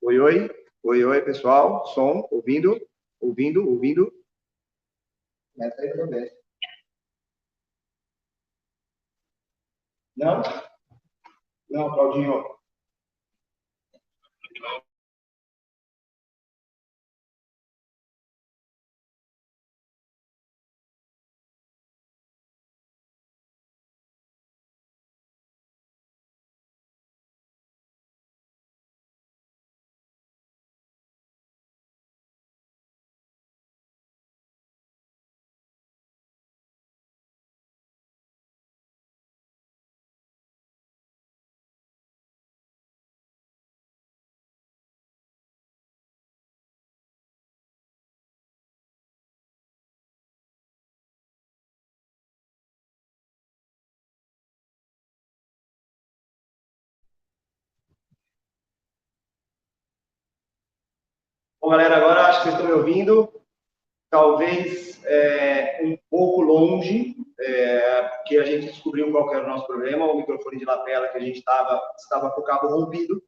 Oi, oi. Oi, oi, pessoal. Som, ouvindo, ouvindo, ouvindo. Meta aí pra ver. Não? Não, Claudinho. Bom, galera, agora acho que vocês estão me ouvindo. Talvez um pouco longe, porque a gente descobriu qual que era o nosso problema, o microfone de lapela que a gente estava com o cabo rompido.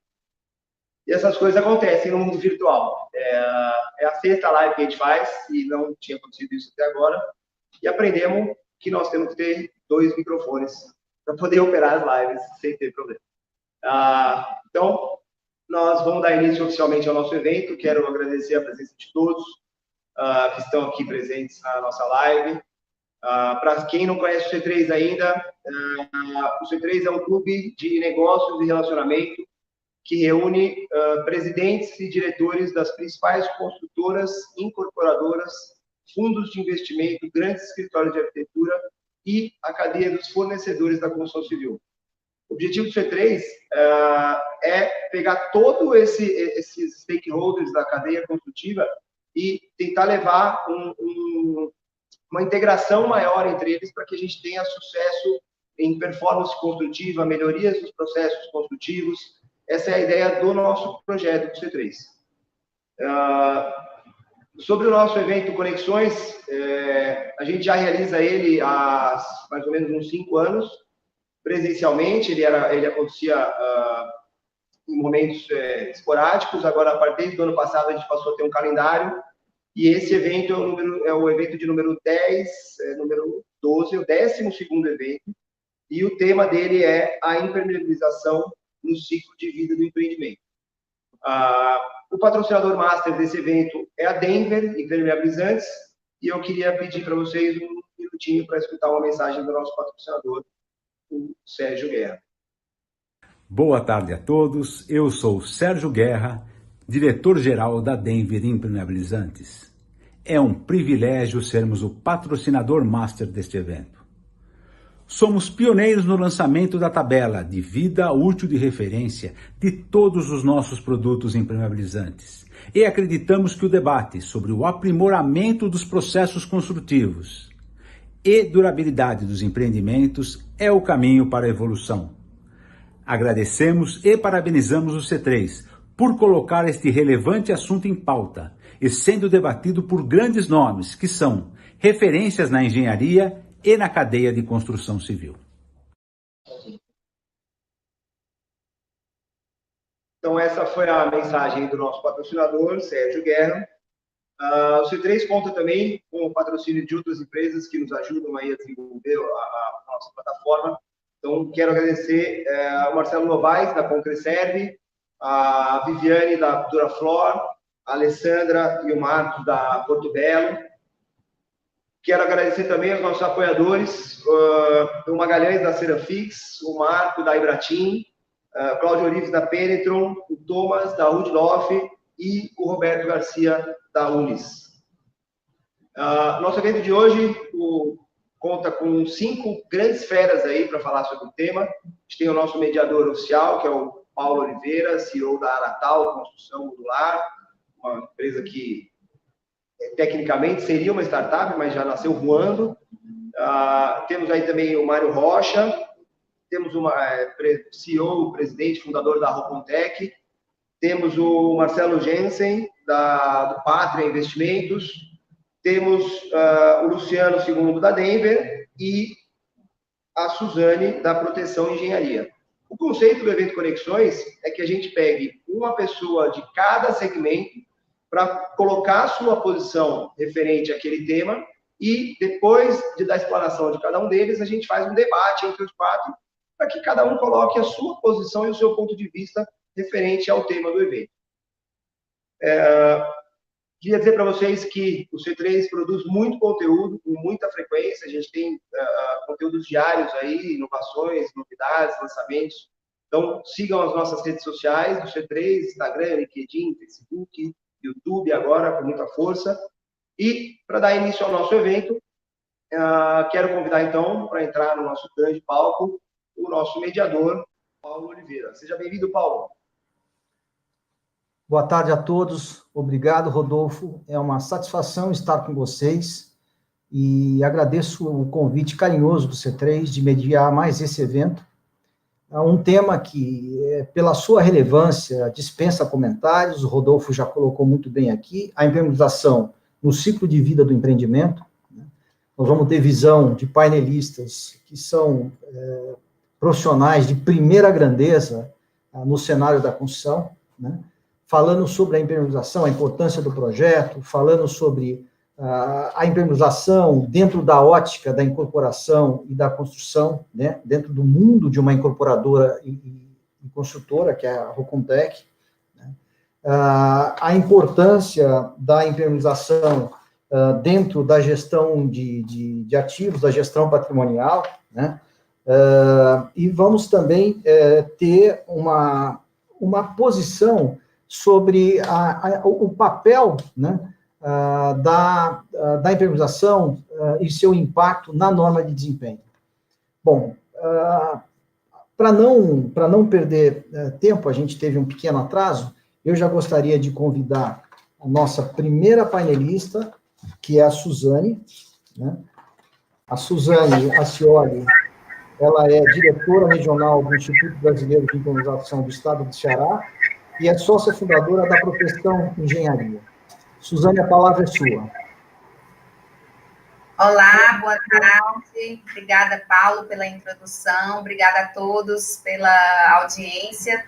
E essas coisas acontecem no mundo virtual. É a sexta live que a gente faz, e não tinha acontecido isso até agora. E aprendemos que nós temos que ter 2 microfones para poder operar as lives sem ter problema. Então, nós vamos dar início oficialmente ao nosso evento. Quero agradecer a presença de todos que estão aqui presentes na nossa live. Para quem não conhece o C3 ainda, o C3 é um clube de negócios e relacionamento que reúne presidentes e diretores das principais construtoras, incorporadoras, fundos de investimento, grandes escritórios de arquitetura e a cadeia dos fornecedores da construção civil. O objetivo do C3 é pegar todos esses stakeholders da cadeia construtiva e tentar levar uma integração maior entre eles para que a gente tenha sucesso em performance construtiva, melhorias dos processos construtivos. Essa é a ideia do nosso projeto do C3. Sobre o nosso evento Conexões, a gente já realiza ele há mais ou menos uns 5 anos, presencialmente. Ele acontecia em momentos esporádicos. Agora, a partir do ano passado, a gente passou a ter um calendário, e esse evento é o evento de número 10, número 12, o 12º evento, e o tema dele é a impermeabilização no ciclo de vida do empreendimento. O patrocinador master desse evento é a Denver Impermeabilizantes, e eu queria pedir para vocês um minutinho para escutar uma mensagem do nosso patrocinador, o Sérgio Guerra. Boa tarde a todos, eu sou Sérgio Guerra, diretor-geral da Denver Impermeabilizantes. É um privilégio sermos o patrocinador master deste evento. Somos pioneiros no lançamento da tabela de vida útil de referência de todos os nossos produtos impermeabilizantes e acreditamos que o debate sobre o aprimoramento dos processos construtivos e durabilidade dos empreendimentos é o caminho para a evolução. Agradecemos e parabenizamos o C3 por colocar este relevante assunto em pauta e sendo debatido por grandes nomes que são referências na engenharia e na cadeia de construção civil. Então, essa foi a mensagem do nosso patrocinador, Sérgio Guerra. O C3 conta também com o patrocínio de outras empresas que nos ajudam aí a desenvolver a nossa plataforma. Então, quero agradecer ao Marcelo Novaes, da Concreserve, a Viviane, da Duraflor, a Alessandra e o Marcos, da Porto Belo. Quero agradecer também aos nossos apoiadores, o Magalhães, da Serafix, o Marco, da Ibratim, Cláudio Orives, da Penetron, o Thomas, da Rudloff e o Roberto Garcia, da Unis. Nosso evento de hoje conta com 5 grandes feras aí para falar sobre o tema. A gente tem o nosso mediador oficial, que é o Paulo Oliveira, CEO da Anatal Construção Modular, uma empresa que tecnicamente seria uma startup, mas já nasceu voando. Temos aí também o Mário Rocha, temos o CEO, presidente, fundador da Rocontec, temos o Marcelo Jensen, do Pátria Investimentos, temos o Luciano Segundo, da Denver, e a Suzane, da Proteção Engenharia. O conceito do evento Conexões é que a gente pegue uma pessoa de cada segmento para colocar a sua posição referente àquele tema e, depois da explanação de cada um deles, a gente faz um debate entre os 4 para que cada um coloque a sua posição e o seu ponto de vista referente ao tema do evento. Queria dizer para vocês que o C3 produz muito conteúdo, com muita frequência. A gente tem conteúdos diários aí, inovações, novidades, lançamentos. Então, sigam as nossas redes sociais do C3, Instagram, LinkedIn, Facebook, YouTube agora, com muita força. E, para dar início ao nosso evento, quero convidar, então, para entrar no nosso grande palco, o nosso mediador, Paulo Oliveira. Seja bem-vindo, Paulo. Boa tarde a todos. Obrigado, Rodolfo. É uma satisfação estar com vocês e agradeço o convite carinhoso do C3 de mediar mais esse evento. É um tema que, pela sua relevância, dispensa comentários. O Rodolfo já colocou muito bem aqui. A impermeabilização no ciclo de vida do empreendimento. Nós vamos ter visão de painelistas que são profissionais de primeira grandeza no cenário da construção, né? Falando sobre a impermeabilização, a importância do projeto, falando sobre a impermeabilização dentro da ótica da incorporação e da construção, né, dentro do mundo de uma incorporadora e construtora, que é a Rocontec, né, a importância da impermeabilização dentro da gestão de ativos, da gestão patrimonial, né, e vamos também ter uma posição sobre o papel, né, da impermeabilização e seu impacto na norma de desempenho. Bom, para não perder tempo, a gente teve um pequeno atraso, eu já gostaria de convidar a nossa primeira painelista, que é a Suzane, né? A Suzane Ascioli, ela é diretora regional do Instituto Brasileiro de Impermeabilização do Estado do Ceará, e é sócia fundadora da Proteção Engenharia. Suzane, a palavra é sua. Olá, boa tarde. Obrigada, Paulo, pela introdução. Obrigada a todos pela audiência.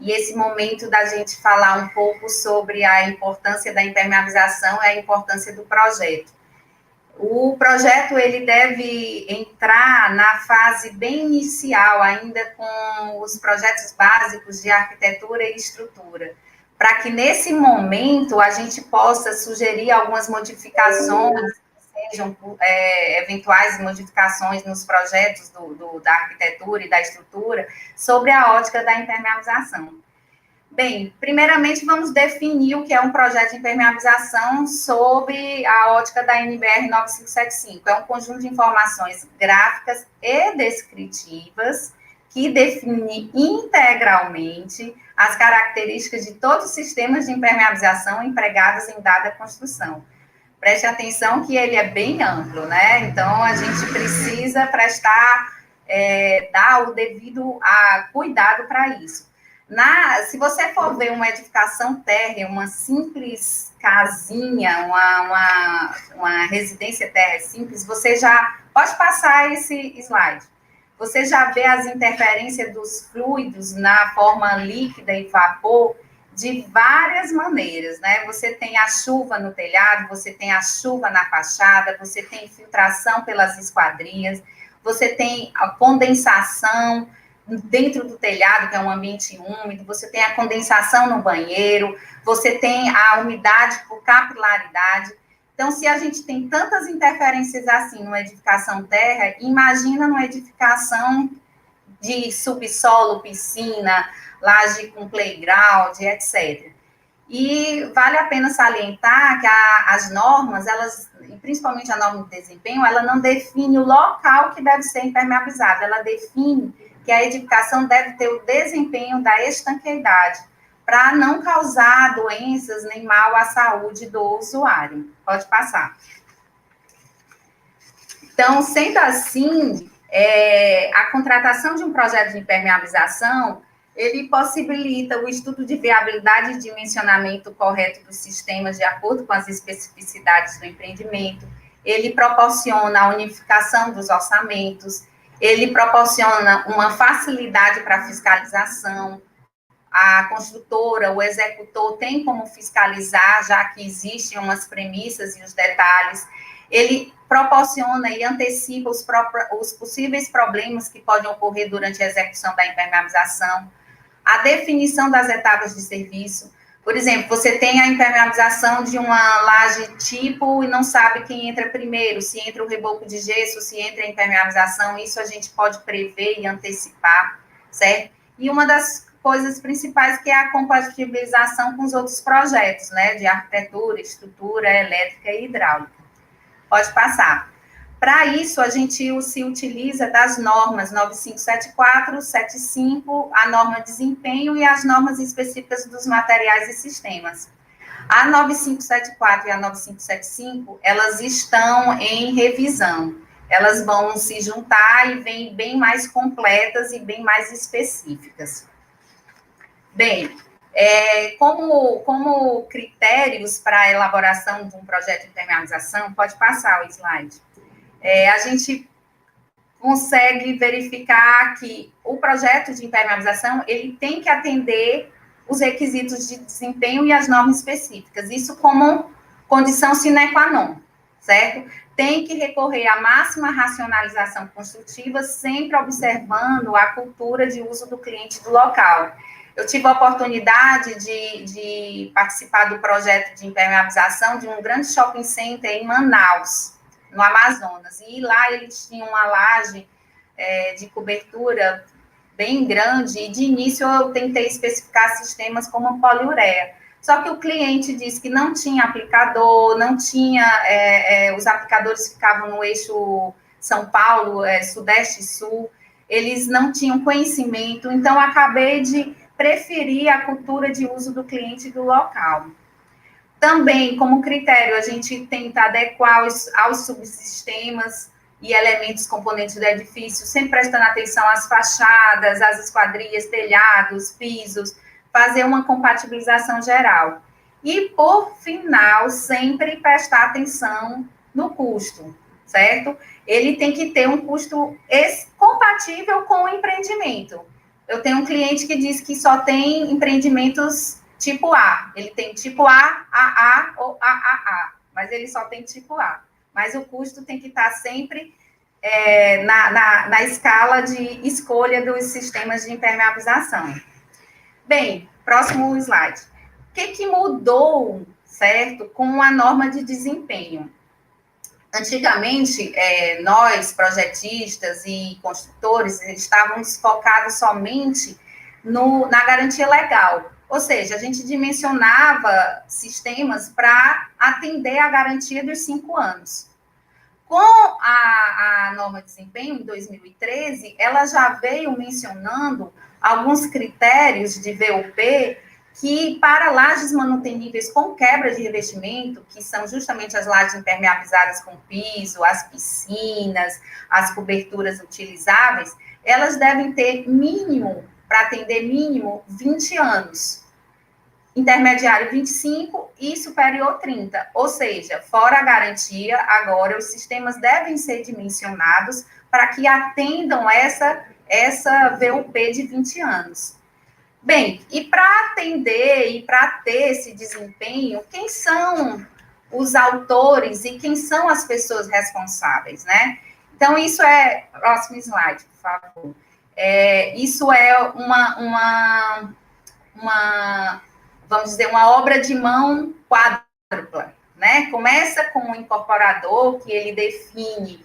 E esse momento da gente falar um pouco sobre a importância da impermeabilização e a importância do projeto. O projeto ele deve entrar na fase bem inicial, ainda com os projetos básicos de arquitetura e estrutura, para que nesse momento a gente possa sugerir algumas modificações, sejam eventuais modificações nos projetos da arquitetura e da estrutura, sobre a ótica da impermeabilização. Bem, primeiramente vamos definir o que é um projeto de impermeabilização sob a ótica da NBR 9575. É um conjunto de informações gráficas e descritivas que define integralmente as características de todos os sistemas de impermeabilização empregados em dada construção. Preste atenção que ele é bem amplo, né? Então, a gente precisa dar o devido cuidado para isso. Se você for ver uma edificação térrea, uma simples casinha, uma residência térrea simples, você já pode passar esse slide. Você já vê as interferências dos fluidos na forma líquida e vapor de várias maneiras, né? Você tem a chuva no telhado, você tem a chuva na fachada, você tem infiltração pelas esquadrias, você tem a condensação dentro do telhado, que é um ambiente úmido, você tem a condensação no banheiro, você tem a umidade por capilaridade. Então, se a gente tem tantas interferências assim numa edificação térrea, imagina numa edificação de subsolo, piscina, laje com playground, etc. E vale a pena salientar que as normas, elas, principalmente a norma de desempenho, ela não define o local que deve ser impermeabilizado, ela define que a edificação deve ter o desempenho da estanqueidade, para não causar doenças nem mal à saúde do usuário. Pode passar. Então, sendo assim, a contratação de um projeto de impermeabilização, ele possibilita o estudo de viabilidade e dimensionamento correto dos sistemas de acordo com as especificidades do empreendimento, ele proporciona a unificação dos orçamentos, ele proporciona uma facilidade para a fiscalização, a construtora, o executor tem como fiscalizar, já que existem umas premissas e os detalhes. Ele proporciona e antecipa os possíveis problemas que podem ocorrer durante a execução da impermeabilização, a definição das etapas de serviço. Por exemplo, você tem a impermeabilização de uma laje tipo e não sabe quem entra primeiro, se entra o reboco de gesso, se entra a impermeabilização, isso a gente pode prever e antecipar, certo? E uma das coisas principais que é a compatibilização com os outros projetos, né, de arquitetura, estrutura, elétrica e hidráulica. Pode passar. Para isso, a gente se utiliza das normas 9574, 75, a norma de desempenho e as normas específicas dos materiais e sistemas. A 9574 e a 9575, elas estão em revisão. Elas vão se juntar e vêm bem mais completas e bem mais específicas. Bem, como critérios para a elaboração de um projeto de impermeabilização, pode passar o slide. A gente consegue verificar que o projeto de impermeabilização, ele tem que atender os requisitos de desempenho e as normas específicas, isso como condição sine qua non, certo? Tem que recorrer à máxima racionalização construtiva, sempre observando a cultura de uso do cliente do local. Eu tive a oportunidade de participar do projeto de impermeabilização de um grande shopping center em Manaus, no Amazonas, e lá eles tinham uma laje de cobertura bem grande, e de início eu tentei especificar sistemas como poliureia, só que o cliente disse que não tinha aplicador, não tinha, os aplicadores ficavam no eixo São Paulo, Sudeste e Sul, eles não tinham conhecimento, então acabei de preferir a cultura de uso do cliente do local. Também, como critério, a gente tenta adequar aos subsistemas e elementos componentes do edifício, sempre prestando atenção às fachadas, às esquadrias, telhados, pisos, fazer uma compatibilização geral. E, por final, sempre prestar atenção no custo, certo? Ele tem que ter um custo compatível com o empreendimento. Eu tenho um cliente que diz que só tem empreendimentos tipo A, ele tem tipo A, AA ou AAA, mas ele só tem tipo A. Mas o custo tem que estar sempre na escala de escolha dos sistemas de impermeabilização. Bem, próximo slide. O que mudou, certo, com a norma de desempenho? Antigamente, nós, projetistas e construtores, estávamos focados somente na garantia legal. Ou seja, a gente dimensionava sistemas para atender a garantia dos 5 anos. Com a norma de desempenho, em 2013, ela já veio mencionando alguns critérios de VUP que, para lajes manuteníveis com quebra de revestimento, que são justamente as lajes impermeabilizadas com piso, as piscinas, as coberturas utilizáveis, elas devem ter mínimo, para atender mínimo, 20 anos. Intermediário 25 e superior 30, ou seja, fora a garantia, agora os sistemas devem ser dimensionados para que atendam essa VUP de 20 anos. Bem, e para atender e para ter esse desempenho, quem são os autores e quem são as pessoas responsáveis, né? Então, isso próximo slide, por favor. Isso é vamos dizer, uma obra de mão quádrupla, né? Começa com o incorporador, que ele define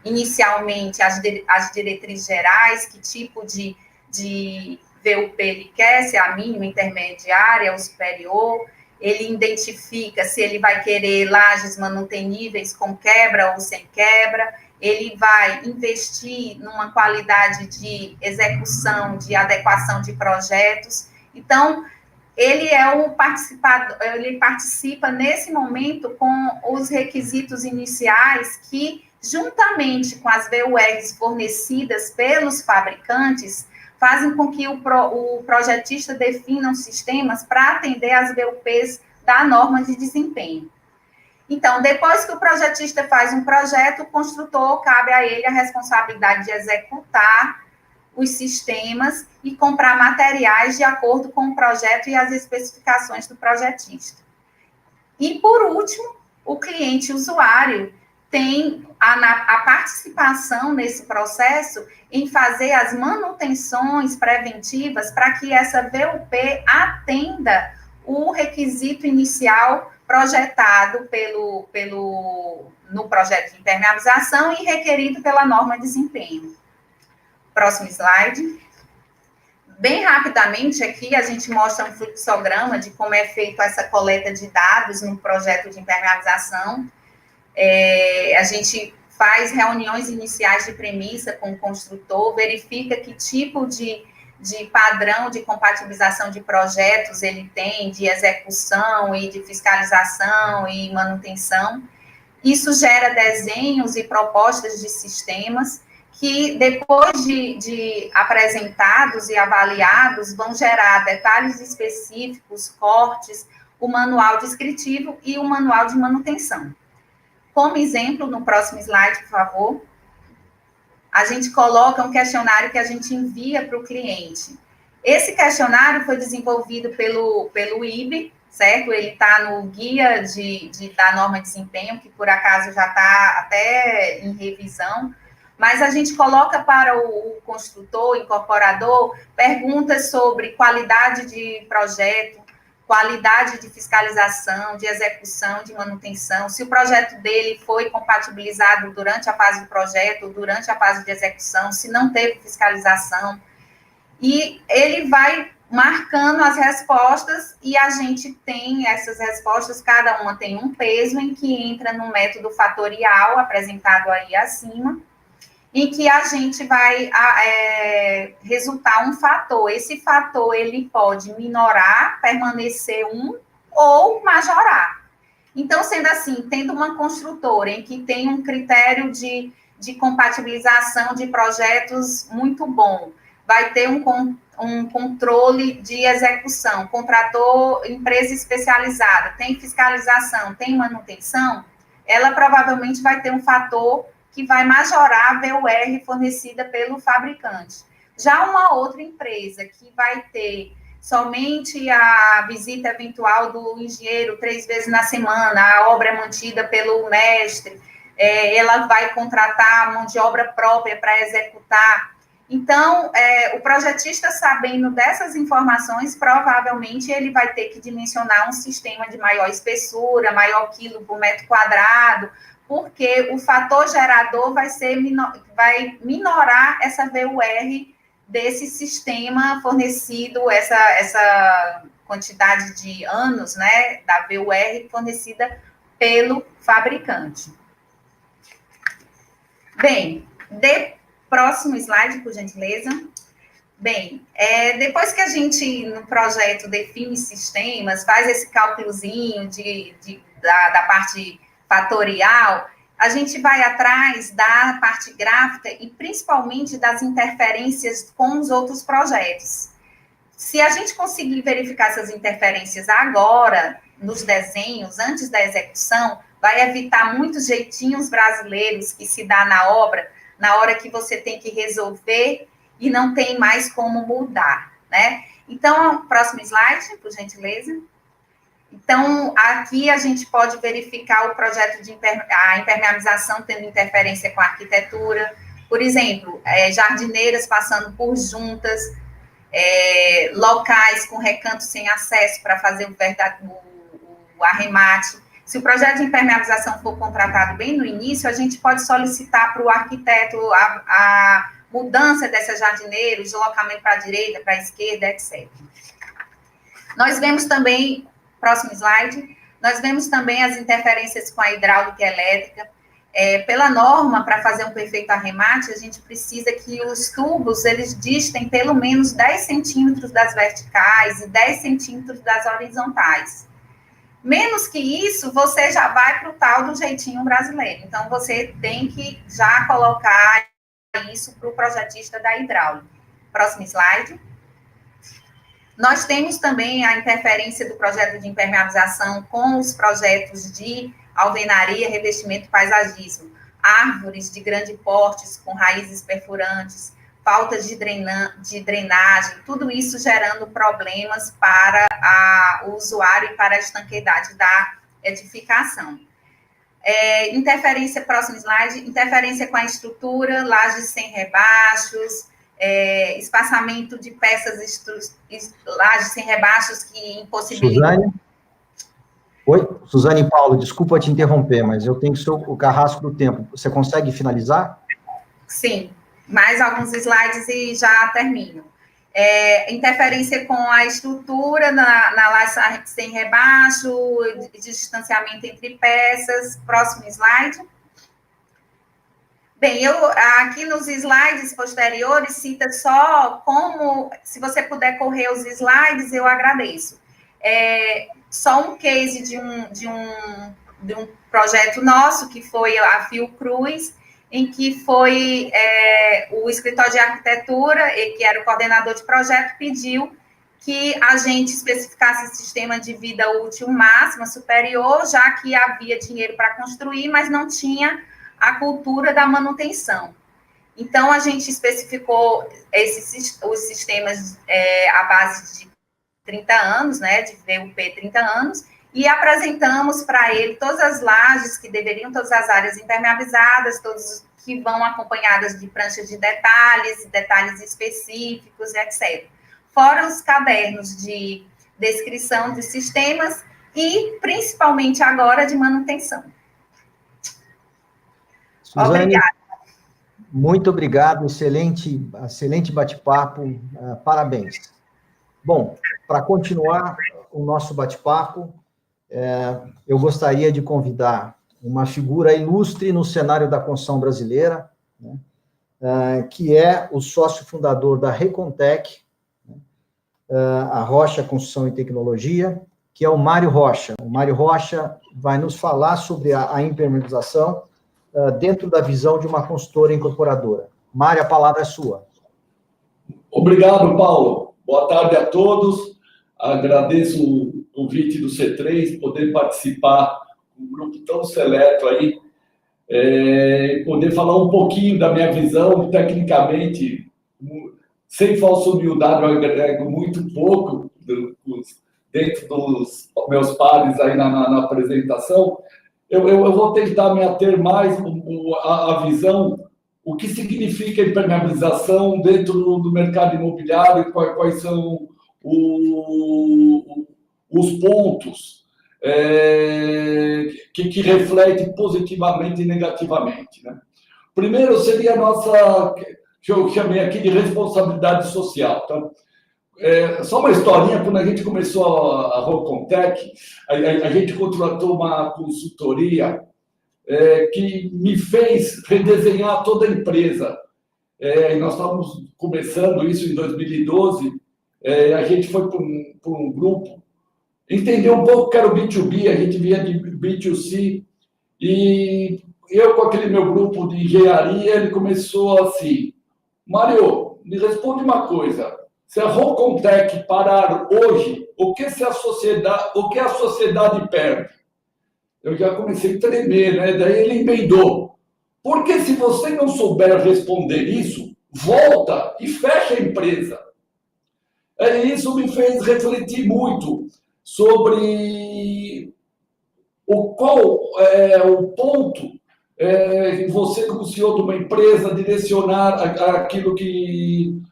inicialmente as diretrizes gerais, que tipo de VUP ele quer, se é a mínima, intermediária ou superior, ele identifica se ele vai querer lajes manuteníveis com quebra ou sem quebra, ele vai investir numa qualidade de execução, de adequação de projetos. Então, ele ele participa nesse momento com os requisitos iniciais que, juntamente com as VURs fornecidas pelos fabricantes, fazem com que o projetista defina os sistemas para atender as VUPs da norma de desempenho. Então, depois que o projetista faz um projeto, o construtor, cabe a ele a responsabilidade de executar os sistemas e comprar materiais de acordo com o projeto e as especificações do projetista. E, por último, o cliente usuário tem a participação nesse processo em fazer as manutenções preventivas para que essa VUP atenda o requisito inicial projetado no projeto de impermeabilização e requerido pela norma de desempenho. Próximo slide. Bem rapidamente, aqui a gente mostra um fluxograma de como é feita essa coleta de dados no projeto de impermeabilização. A gente faz reuniões iniciais de premissa com o construtor, verifica que tipo de padrão de compatibilização de projetos ele tem, de execução e de fiscalização e manutenção. Isso gera desenhos e propostas de sistemas que, depois de apresentados e avaliados, vão gerar detalhes específicos, cortes, o manual descritivo e o manual de manutenção. Como exemplo, no próximo slide, por favor, a gente coloca um questionário que a gente envia para o cliente. Esse questionário foi desenvolvido pelo IBE, certo? Ele está no guia da norma de desempenho, que por acaso já está até em revisão, mas a gente coloca para o construtor, incorporador, perguntas sobre qualidade de projeto, qualidade de fiscalização, de execução, de manutenção, se o projeto dele foi compatibilizado durante a fase do projeto, durante a fase de execução, se não teve fiscalização. E ele vai marcando as respostas e a gente tem essas respostas, cada uma tem um peso em que entra no método fatorial, apresentado aí acima, em que a gente vai resultar um fator. Esse fator, ele pode minorar, permanecer 1 ou majorar. Então, sendo assim, tendo uma construtora em que tem um critério de compatibilização de projetos muito bom, vai ter um controle de execução, contratou empresa especializada, tem fiscalização, tem manutenção, ela provavelmente vai ter um fator que vai majorar a VUR fornecida pelo fabricante. Já uma outra empresa que vai ter somente a visita eventual do engenheiro 3 vezes na semana, a obra é mantida pelo mestre, ela vai contratar mão de obra própria para executar. Então, o projetista, sabendo dessas informações, provavelmente ele vai ter que dimensionar um sistema de maior espessura, maior quilo por metro quadrado, porque o fator gerador vai minorar essa VUR desse sistema fornecido, essa quantidade de anos, né, da VUR fornecida pelo fabricante. Bem, próximo slide, por gentileza. Bem, depois que a gente, no projeto, define sistemas, faz esse cálculozinho da parte fatorial, a gente vai atrás da parte gráfica e principalmente das interferências com os outros projetos. Se a gente conseguir verificar essas interferências agora, nos desenhos, antes da execução, vai evitar muitos jeitinhos brasileiros que se dá na obra, na hora que você tem que resolver e não tem mais como mudar, né? Então, próximo slide, por gentileza. Então, aqui a gente pode verificar o projeto de a impermeabilização tendo interferência com a arquitetura, por exemplo, jardineiras passando por juntas, locais com recanto sem acesso para fazer o arremate. Se o projeto de impermeabilização for contratado bem no início, a gente pode solicitar para o arquiteto a mudança dessa jardineira, o deslocamento para a direita, para a esquerda, etc. Nós vemos também, próximo slide, nós vemos também as interferências com a hidráulica e elétrica. Pela norma, para fazer um perfeito arremate, a gente precisa que os tubos, eles distem pelo menos 10 centímetros das verticais e 10 centímetros das horizontais. Menos que isso, você já vai para o tal do jeitinho brasileiro. Então, você tem que já colocar isso para o projetista da hidráulica. Próximo slide. Nós temos também a interferência do projeto de impermeabilização com os projetos de alvenaria, revestimento e paisagismo. Árvores de grande porte com raízes perfurantes, falta de drenagem, tudo isso gerando problemas para o usuário e para a estanqueidade da edificação. Interferência, próximo slide, interferência com a estrutura, lajes sem rebaixos, espaçamento de peças, lajes sem rebaixos que impossibilitam... Suzane? Oi, Suzane e Paulo, desculpa te interromper, mas eu tenho o carrasco do tempo. Você consegue finalizar? Sim, mais alguns slides e já termino. Interferência com a estrutura na laje sem rebaixo, de distanciamento entre peças. Próximo slide. Bem, aqui nos slides posteriores cita só como, se você puder correr os slides, eu agradeço. Só um case de um projeto nosso, que foi a Fiocruz, em que foi o escritório de arquitetura, que era o coordenador de projeto, pediu que a gente especificasse sistema de vida útil máxima superior, já que havia dinheiro para construir, mas não tinha a cultura da manutenção. Então, a gente especificou os sistemas à base de 30 anos, né, de VUP 30 anos, e apresentamos para ele todas as lajes que deveriam, todas as áreas impermeabilizadas, todas que vão acompanhadas de pranchas de detalhes específicos, etc. Fora os cadernos de descrição de sistemas e, principalmente agora, de manutenção. Suzane, obrigada. Muito obrigado, excelente bate-papo, parabéns. Bom, para continuar o nosso bate-papo, eu gostaria de convidar uma figura ilustre no cenário da construção brasileira, né, que é o sócio fundador da Recontec, a Rocha Construção e Tecnologia, que é o Mário Rocha. O Mário Rocha vai nos falar sobre a impermeabilização dentro da visão de uma consultora incorporadora. Mário, a palavra é sua. Obrigado, Paulo. Boa tarde a todos. Agradeço o convite do C3, poder participar de um grupo tão seleto aí, poder falar um pouquinho da minha visão, tecnicamente, sem falsa humildade, eu agrego muito pouco dentro dos meus pares aí na apresentação. Eu vou tentar me ater mais à visão, o que significa impermeabilização dentro do mercado imobiliário, quais são os pontos que refletem positivamente e negativamente, né? Primeiro seria a nossa, que eu chamei aqui de responsabilidade social. Tá? Só uma historinha, quando a gente começou a Recontec, a gente contratou uma consultoria que me fez redesenhar toda a empresa. Nós estávamos começando isso em 2012, a gente foi para um grupo, entendeu um pouco que era o B2B, a gente vinha de B2C, e eu com aquele meu grupo de engenharia, ele começou assim: Mário, me responde uma coisa, se a Recontec parar hoje, o que a sociedade perde? Eu já comecei a tremer, né? Daí ele emendou. Porque se você não souber responder isso, volta e fecha a empresa. Isso me fez refletir muito sobre qual é o ponto você, como CEO de uma empresa, direcionar aquilo que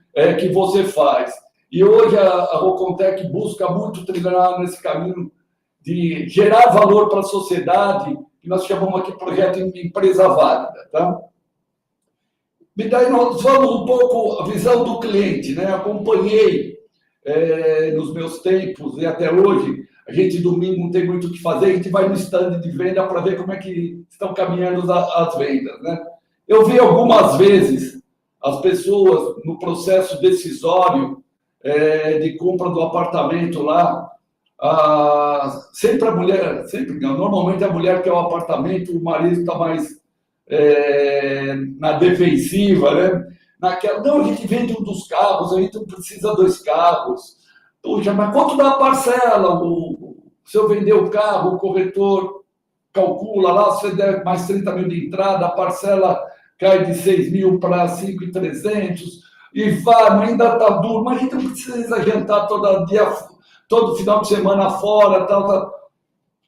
você faz. E hoje a Recontec busca muito trilhar nesse caminho de gerar valor para a sociedade, que nós chamamos aqui de projeto Empresa Válida. Tá? E daí nós vamos um pouco a visão do cliente, né? Acompanhei nos meus tempos e até hoje, a gente domingo não tem muito o que fazer, a gente vai no stand de venda para ver como é que estão caminhando as vendas, né? Eu vi algumas vezes as pessoas no processo decisório de compra do apartamento lá, sempre a mulher, normalmente a mulher quer o apartamento, o marido está mais na defensiva, né? Não, a gente vende um dos carros, a gente não precisa 2 carros. Puxa, mas quanto dá a parcela? Se eu vender o carro, o corretor calcula lá, se você der mais 30 mil de entrada, a parcela cai de 6 mil para 5.300. e vai, mas ainda está duro, mas a gente não precisa jantar todo final de semana fora, tal.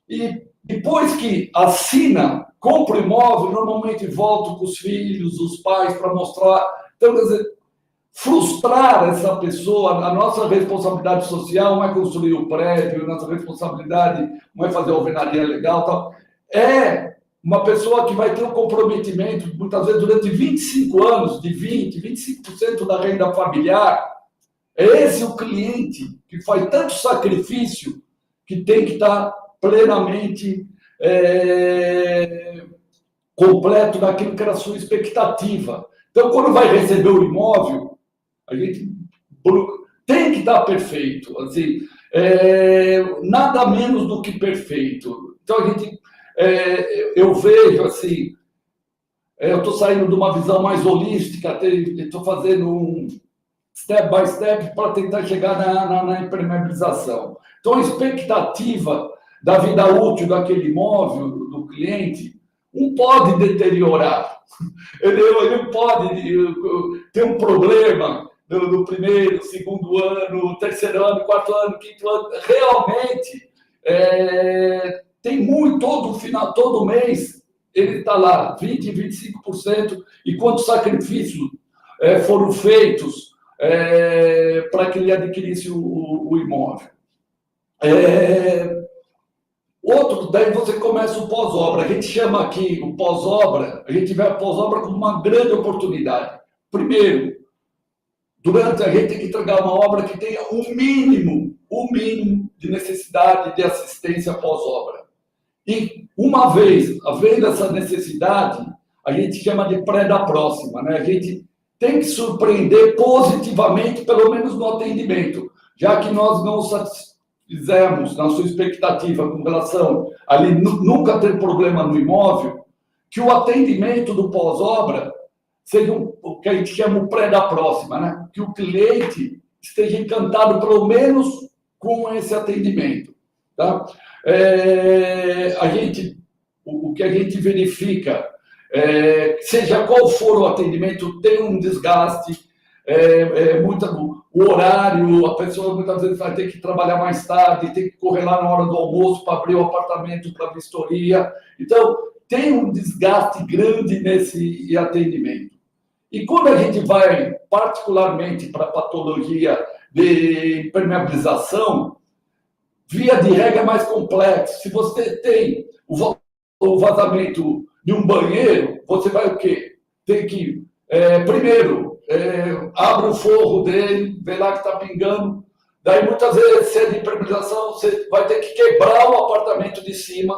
E depois que assina, compra o imóvel, normalmente volta com os filhos, os pais, para mostrar. Então, quer dizer, frustrar essa pessoa, a nossa responsabilidade social não é construir o prédio, a nossa responsabilidade não é fazer a alvenaria legal, tal. É uma pessoa que vai ter um comprometimento, muitas vezes durante 25 anos, de 25% da renda familiar. É esse o cliente que faz tanto sacrifício que tem que estar plenamente completo daquilo que era a sua expectativa. Então, quando vai receber o imóvel, a gente tem que estar perfeito, assim, nada menos do que perfeito. Então, eu vejo assim, eu estou saindo de uma visão mais holística, estou fazendo um step by step para tentar chegar na impermeabilização. Então, a expectativa da vida útil daquele imóvel, do cliente, não pode deteriorar. Ele pode ter um problema no primeiro, segundo ano, terceiro ano, quarto ano, quinto ano. Realmente, tem muito, todo mês, ele está lá, 20%, 25%, e quantos sacrifícios foram feitos para que ele adquirisse o imóvel. Outro, daí você começa o pós-obra. A gente chama aqui o pós-obra, a gente vê a pós-obra como uma grande oportunidade. Primeiro, a gente tem que entregar uma obra que tenha o mínimo de necessidade de assistência pós-obra. E uma vez havendo essa necessidade, a gente chama de pré da próxima, né? A gente tem que surpreender positivamente, pelo menos no atendimento, já que nós não satisfizemos na sua expectativa com relação a nunca ter problema no imóvel, que o atendimento do pós-obra seja o que a gente chama o pré da próxima, né? Que o cliente esteja encantado, pelo menos, com esse atendimento. Tá? O que a gente verifica, seja qual for o atendimento, tem um desgaste, o horário, a pessoa muitas vezes vai ter que trabalhar mais tarde, tem que correr lá na hora do almoço para abrir o apartamento para vistoria. Então, tem um desgaste grande nesse atendimento. E quando a gente vai, particularmente, para a patologia de impermeabilização, via de regra é mais complexo. Se você tem o vazamento de um banheiro, você vai o quê? Tem que, primeiro, abre o forro dele, vê lá que está pingando. Daí, muitas vezes, se é de impermeabilização, você vai ter que quebrar o apartamento de cima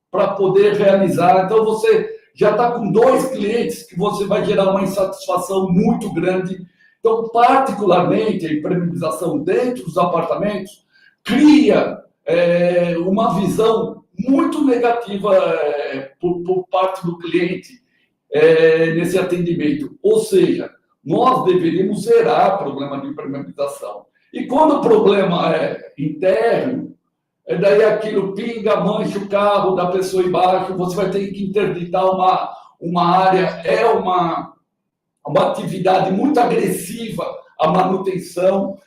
para poder realizar. Então, você já está com 2 clientes que você vai gerar uma insatisfação muito grande. Então, particularmente, a impermeabilização dentro dos apartamentos cria uma visão muito negativa por parte do cliente nesse atendimento. Ou seja, nós deveríamos zerar o problema de impermeabilização. E quando o problema é interno, daí aquilo pinga, mancha o carro da pessoa embaixo, você vai ter que interditar uma área, uma atividade muito agressiva, a manutenção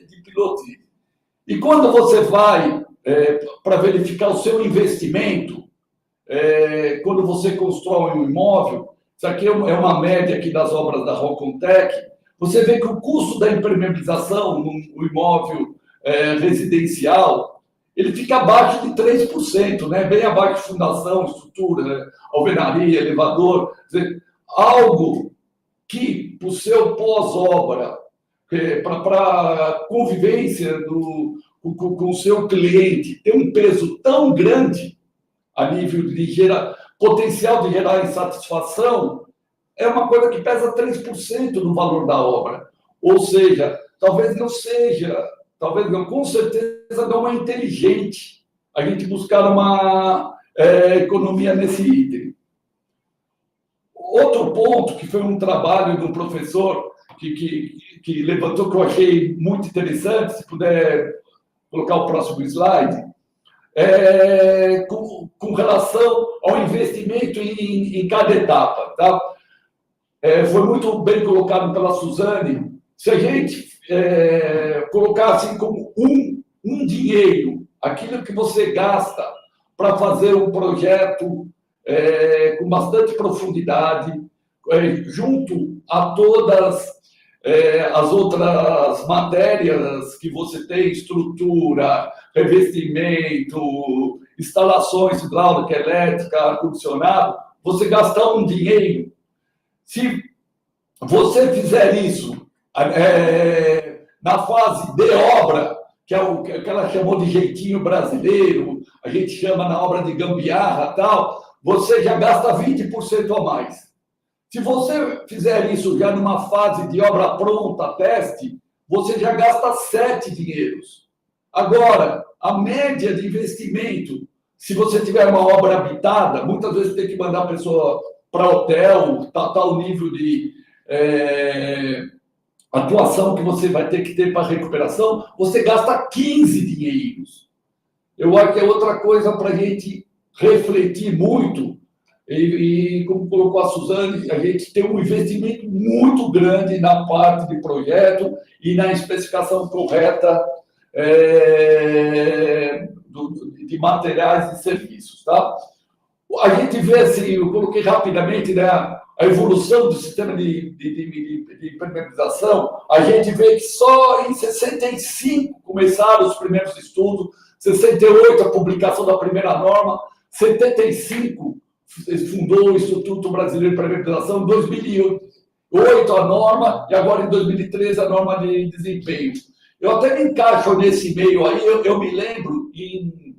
de pilotismo. E quando você vai para verificar o seu investimento, quando você constrói um imóvel, isso aqui é uma média aqui das obras da Rocontec, você vê que o custo da impermeabilização no imóvel residencial, ele fica abaixo de 3%, né? Bem abaixo de fundação, estrutura, né? Alvenaria, elevador, algo que, para o seu pós-obra, para convivência com o seu cliente, tem um peso tão grande a nível de potencial de gerar insatisfação, é uma coisa que pesa 3% do valor da obra. Ou seja, talvez não, com certeza não é inteligente a gente buscar uma economia nesse item. Outro ponto, que foi um trabalho de um professor que levantou, que eu achei muito interessante, se puder colocar o próximo slide, com relação ao investimento em cada etapa. Tá? foi muito bem colocado pela Suzane, se a gente colocar assim como um dinheiro, aquilo que você gasta para fazer um projeto com bastante profundidade, junto a todas as outras matérias que você tem, estrutura, revestimento, instalações hidráulica, elétrica, ar-condicionado, você gastar um dinheiro. Se você fizer isso na fase de obra, que é o que ela chamou de jeitinho brasileiro, a gente chama na obra de gambiarra tal, você já gasta 20% a mais. Se você fizer isso já numa fase de obra pronta, teste, você já gasta 7 dinheiros. Agora, a média de investimento, se você tiver uma obra habitada, muitas vezes tem que mandar a pessoa para hotel, tal nível de atuação que você vai ter que ter para recuperação, você gasta 15 dinheiros. Eu acho que é outra coisa para a gente refletir muito, e como colocou a Suzane, a gente tem um investimento muito grande na parte de projeto e na especificação correta de materiais e serviços, tá? A gente vê, assim, eu coloquei rapidamente, né, a evolução do sistema de impermeabilização, a gente vê que só em 65 começaram os primeiros estudos, 68 a publicação da primeira norma, 75 fundou o Instituto Brasileiro de Impermeabilização, em 2008 a norma, e agora em 2013 a norma de desempenho. Eu até me encaixo nesse meio aí, eu me lembro em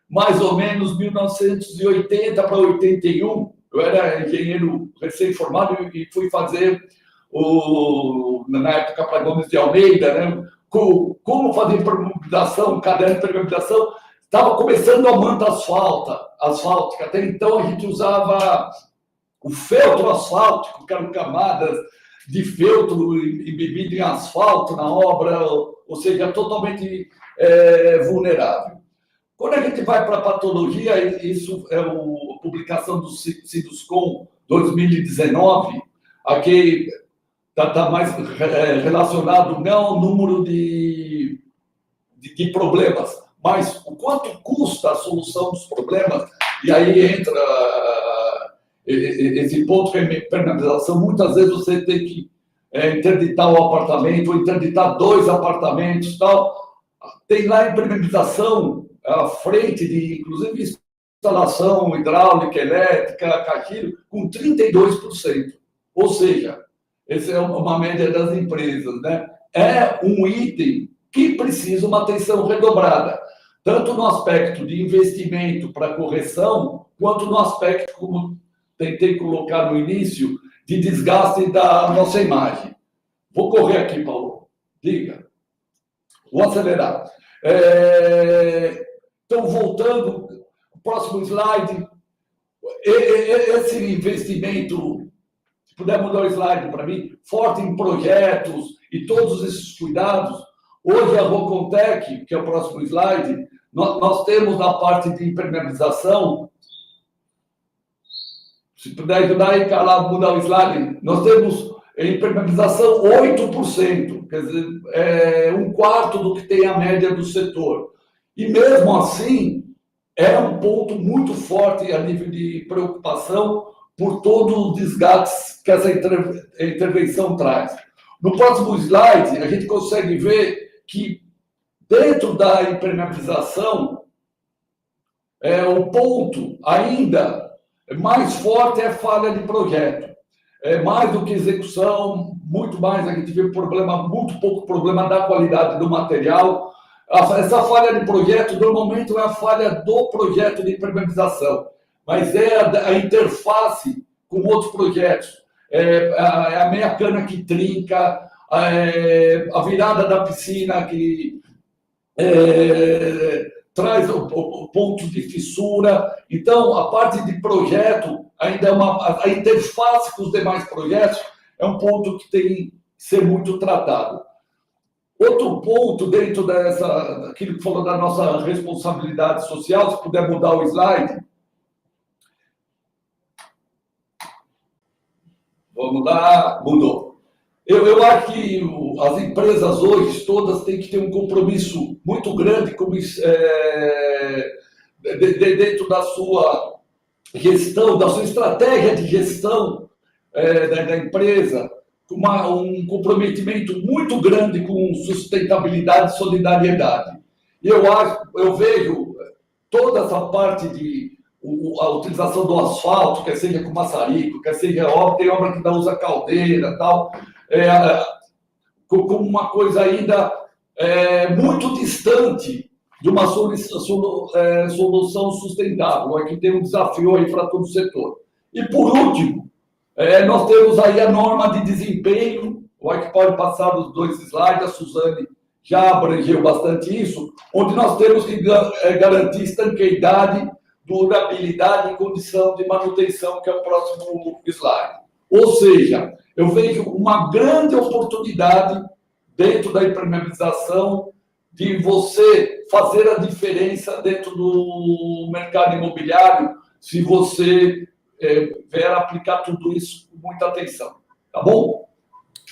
mais ou menos 1980 para 81, eu era engenheiro recém-formado e fui fazer, na época, para Gomes de Almeida, né? Como fazer impermeabilização, caderno de impermeabilização. Estava começando a manta asfáltica. Até então a gente usava o feltro asfáltico, que eram camadas de feltro embebido em asfalto na obra, ou seja, totalmente vulnerável. Quando a gente vai para a patologia, isso é a publicação do Siduscom 2019, aqui está mais relacionado não ao número de problemas, mas o quanto custa a solução dos problemas, e aí entra esse ponto que é a impermeabilização. Muitas vezes você tem que interditar um apartamento, ou interditar 2 apartamentos, tal. Tem lá a impermeabilização à frente de, inclusive, instalação hidráulica, elétrica, caquilho, com 32%. Ou seja, essa é uma média das empresas, né? É um item que precisa uma atenção redobrada, tanto no aspecto de investimento para correção, quanto no aspecto, como tentei colocar no início, de desgaste da nossa imagem. Vou correr aqui, Paulo. Diga. Vou acelerar. Então, voltando, o próximo slide. Esse investimento, se puder mudar o slide para mim, forte em projetos e todos esses cuidados. Hoje, a Rocontec, que é o próximo slide, nós temos na parte de impermeabilização, se puder ajudar aí, Carla, mudar o slide, nós temos impermeabilização 8%, quer dizer, um quarto do que tem a média do setor. E mesmo assim, é um ponto muito forte a nível de preocupação por todos os desgastes que essa intervenção traz. No próximo slide, a gente consegue ver que dentro da impermeabilização, o ponto ainda mais forte é a falha de projeto. Mais do que execução, muito mais, a gente vê muito pouco problema da qualidade do material. Essa falha de projeto, normalmente, não é a falha do projeto de impermeabilização, mas é a interface com outros projetos. É a meia cana que trinca, a virada da piscina que traz o ponto de fissura. Então, a parte de projeto ainda é a interface com os demais projetos é um ponto que tem que ser muito tratado. Outro ponto dentro daquilo que falou da nossa responsabilidade social, se puder mudar o slide. Vamos lá, mudou. Eu acho que as empresas hoje todas têm que ter um compromisso muito grande dentro da sua gestão, da sua estratégia de gestão da empresa, um comprometimento muito grande com sustentabilidade e solidariedade. E eu vejo toda essa parte de a utilização do asfalto, quer seja com maçarico, quer seja tem obra que não usa caldeira, tal, como uma coisa ainda muito distante de uma solução sustentável. Aqui tem um desafio aí para todo o setor. E, por último, nós temos aí a norma de desempenho, que pode passar os 2 slides, a Suzane já abrangeu bastante isso, onde nós temos que garantir estanqueidade, durabilidade e condição de manutenção, que é o próximo slide. Ou seja, eu vejo uma grande oportunidade dentro da impermeabilização de você fazer a diferença dentro do mercado imobiliário, se você vier aplicar tudo isso com muita atenção. Tá bom?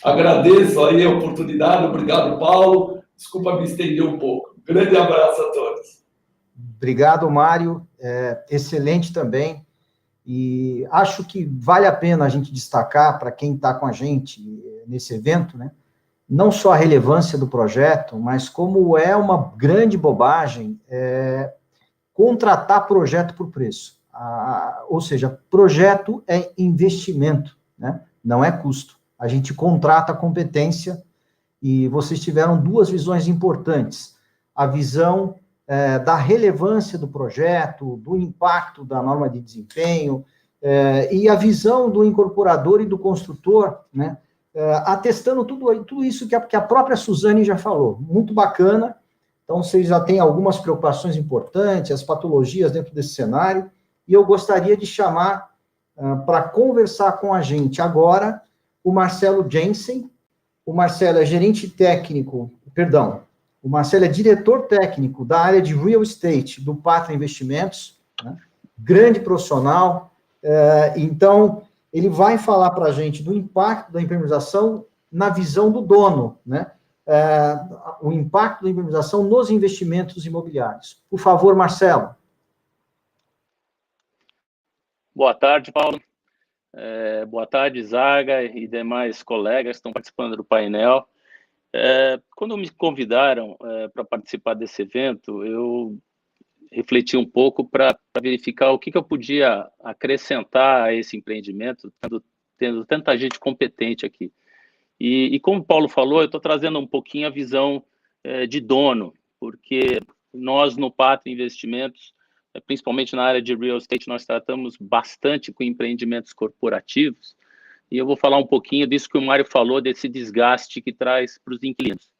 Agradeço aí a oportunidade. Obrigado, Paulo. Desculpa me estender um pouco. Grande abraço a todos. Obrigado, Mário. Excelente também. E acho que vale a pena a gente destacar, para quem está com a gente nesse evento, né, não só a relevância do projeto, mas como é uma grande bobagem contratar projeto por preço. Ou seja, projeto é investimento, né, não é custo. A gente contrata competência e vocês tiveram 2 visões importantes. A visão da relevância do projeto, do impacto da norma de desempenho, e a visão do incorporador e do construtor, né, atestando tudo isso que a própria Suzane já falou. Muito bacana. Então, vocês já têm algumas preocupações importantes, as patologias dentro desse cenário, e eu gostaria de chamar para conversar com a gente agora o Marcelo Jensen. O Marcelo é gerente técnico, o Marcelo é diretor técnico da área de Real Estate do Pátria Investimentos, né? Grande profissional. Então, ele vai falar para a gente do impacto da impermeabilização na visão do dono, né? O impacto da impermeabilização nos investimentos imobiliários. Por favor, Marcelo. Boa tarde, Paulo. Boa tarde, Zaga e demais colegas que estão participando do painel. Quando me convidaram para participar desse evento, eu refleti um pouco para verificar o que eu podia acrescentar a esse empreendimento, tendo tanta gente competente aqui. E como o Paulo falou, eu estou trazendo um pouquinho a visão de dono, porque nós no Pátria Investimentos, principalmente na área de real estate, nós tratamos bastante com empreendimentos corporativos, e eu vou falar um pouquinho disso que o Mário falou, desse desgaste que traz para os inquilinos.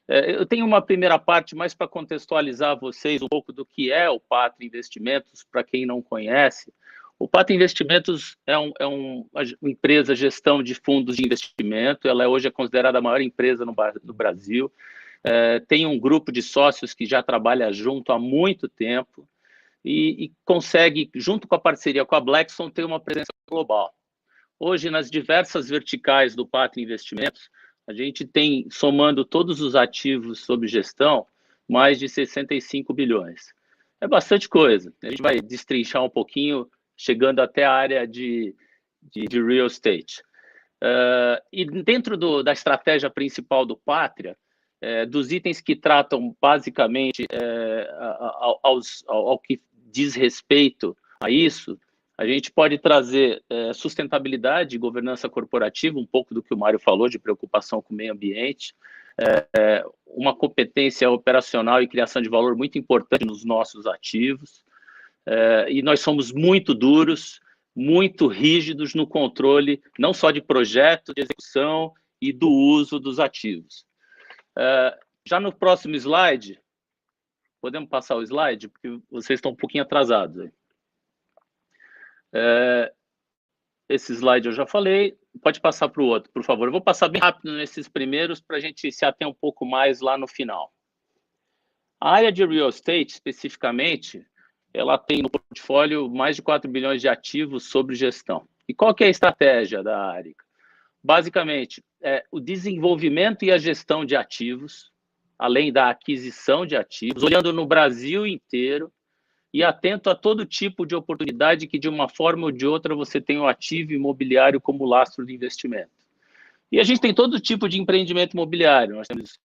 Eu tenho uma primeira parte mais para contextualizar vocês um pouco do que é o Pátria Investimentos, para quem não conhece. O Pátria Investimentos é uma empresa de gestão de fundos de investimento, ela hoje é considerada a maior empresa no Brasil, tem um grupo de sócios que já trabalha junto há muito tempo e consegue, junto com a parceria com a Blackstone, ter uma presença global. Hoje, nas diversas verticais do Pátria Investimentos, a gente tem, somando todos os ativos sob gestão, mais de 65 bilhões. É bastante coisa. A gente vai destrinchar um pouquinho, chegando até a área de real estate. E dentro da estratégia principal do Pátria, dos itens que tratam basicamente ao que diz respeito a isso, a gente pode trazer sustentabilidade e governança corporativa, um pouco do que o Mário falou, de preocupação com o meio ambiente, uma competência operacional e criação de valor muito importante nos nossos ativos, e nós somos muito duros, muito rígidos no controle, não só de projeto, de execução e do uso dos ativos. Já no próximo slide, podemos passar o slide, porque vocês estão um pouquinho atrasados aí. Esse slide eu já falei, pode passar para o outro, por favor. Eu vou passar bem rápido nesses primeiros para a gente se ater um pouco mais lá no final. A área de real estate, especificamente, ela tem no portfólio mais de 4 bilhões de ativos sob gestão. E qual que é a estratégia da área? basicamente, o desenvolvimento e a gestão de ativos, além da aquisição de ativos, olhando no Brasil inteiro e atento a todo tipo de oportunidade que, de uma forma ou de outra, você tem o ativo imobiliário como lastro de investimento. E a gente tem todo tipo de empreendimento imobiliário. Nós temos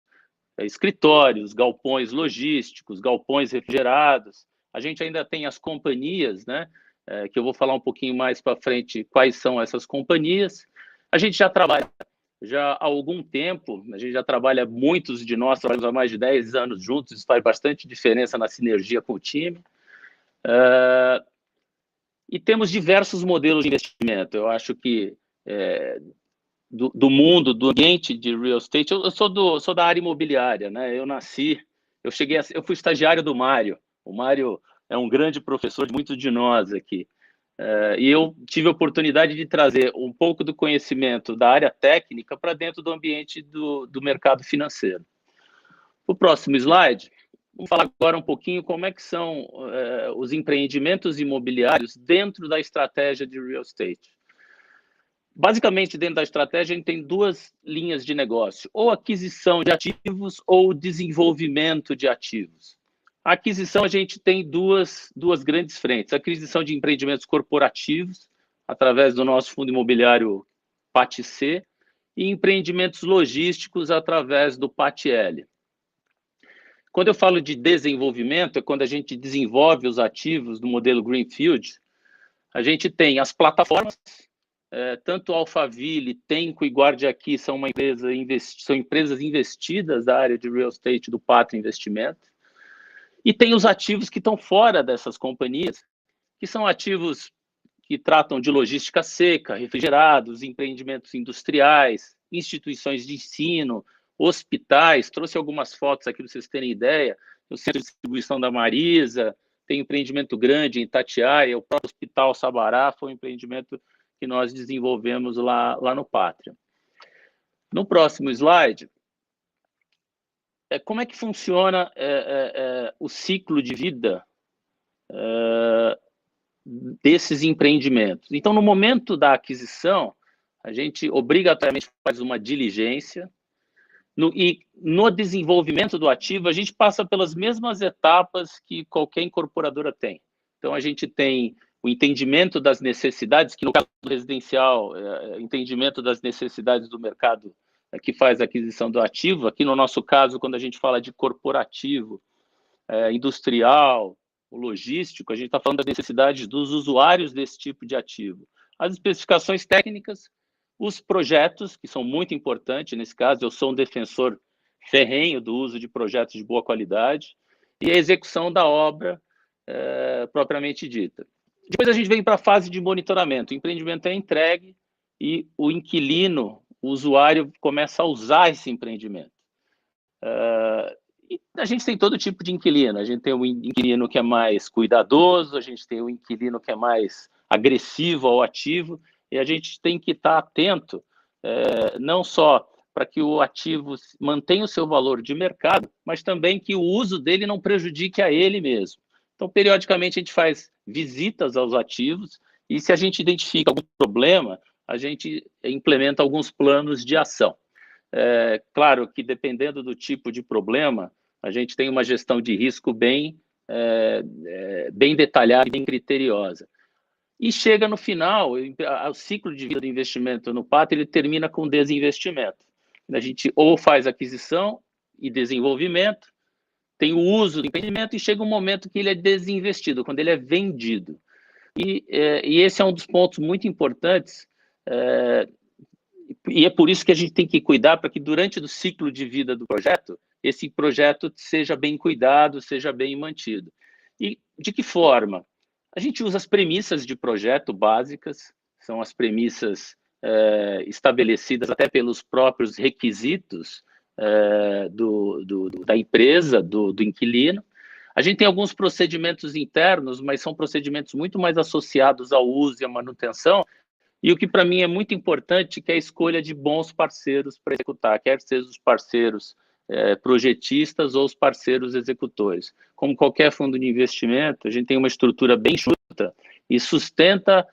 escritórios, galpões logísticos, galpões refrigerados. A gente ainda tem as companhias, né? Que eu vou falar um pouquinho mais para frente quais são essas companhias. A gente já trabalha há algum tempo, a gente já trabalha, muitos de nós trabalhamos há mais de 10 anos juntos, isso faz bastante diferença na sinergia com o time. E temos diversos modelos de investimento. Eu acho que do mundo, do ambiente de real estate, eu sou da área imobiliária, né? Eu fui estagiário do Mário. O Mário é um grande professor de muitos de nós aqui. E eu tive a oportunidade de trazer um pouco do conhecimento da área técnica para dentro do ambiente do mercado financeiro. O próximo slide, vamos falar agora um pouquinho como é que são os empreendimentos imobiliários dentro da estratégia de real estate. Basicamente, dentro da estratégia, a gente tem duas linhas de negócio, ou aquisição de ativos ou desenvolvimento de ativos. A aquisição, a gente tem duas grandes frentes. A aquisição de empreendimentos corporativos, através do nosso fundo imobiliário PAT-C, e empreendimentos logísticos, através do PAT-L. Quando eu falo de desenvolvimento, é quando a gente desenvolve os ativos do modelo Greenfield. A gente tem as plataformas, tanto Alphaville, Tenco e Guardiaqui são empresas investidas da área de real estate do Pátria Investimento. E tem os ativos que estão fora dessas companhias, que são ativos que tratam de logística seca, refrigerados, empreendimentos industriais, instituições de ensino, hospitais. Trouxe algumas fotos aqui para vocês terem ideia. No centro de distribuição da Marisa, tem um empreendimento grande em Itatiaia, o próprio Hospital Sabará foi um empreendimento que nós desenvolvemos lá no Pátria. No próximo slide, como é que funciona o ciclo de vida desses empreendimentos? Então, no momento da aquisição, a gente obrigatoriamente faz uma diligência, e no desenvolvimento do ativo, a gente passa pelas mesmas etapas que qualquer incorporadora tem. Então, a gente tem o entendimento das necessidades, que no caso do residencial, entendimento das necessidades do mercado que faz a aquisição do ativo. Aqui no nosso caso, quando a gente fala de corporativo, industrial, logístico, a gente está falando das necessidades dos usuários desse tipo de ativo. As especificações técnicas, os projetos, que são muito importantes nesse caso, eu sou um defensor ferrenho do uso de projetos de boa qualidade, e a execução da obra propriamente dita. Depois a gente vem para a fase de monitoramento. O empreendimento é entregue e o inquilino, o usuário, começa a usar esse empreendimento. E a gente tem todo tipo de inquilino. A gente tem o inquilino que é mais cuidadoso, a gente tem o inquilino que é mais agressivo ao ativo, e a gente tem que estar atento, não só para que o ativo mantenha o seu valor de mercado, mas também que o uso dele não prejudique a ele mesmo. Então, periodicamente, a gente faz visitas aos ativos e, se a gente identifica algum problema, a gente implementa alguns planos de ação. Claro que, dependendo do tipo de problema, a gente tem uma gestão de risco bem detalhada e bem criteriosa. E chega no final, o ciclo de vida do investimento no PAT, ele termina com desinvestimento. A gente ou faz aquisição e desenvolvimento, tem o uso do empreendimento e chega um momento que ele é desinvestido, quando ele é vendido. E esse é um dos pontos muito importantes, e é por isso que a gente tem que cuidar para que durante o ciclo de vida do projeto, esse projeto seja bem cuidado, seja bem mantido. E de que forma? A gente usa as premissas de projeto básicas, são as premissas estabelecidas até pelos próprios requisitos da empresa, do inquilino. A gente tem alguns procedimentos internos, mas são procedimentos muito mais associados ao uso e à manutenção, e o que para mim é muito importante, que é a escolha de bons parceiros para executar, quer sejam os parceiros projetistas ou os parceiros executores. Como qualquer fundo de investimento, a gente tem uma estrutura bem enxuta e sustenta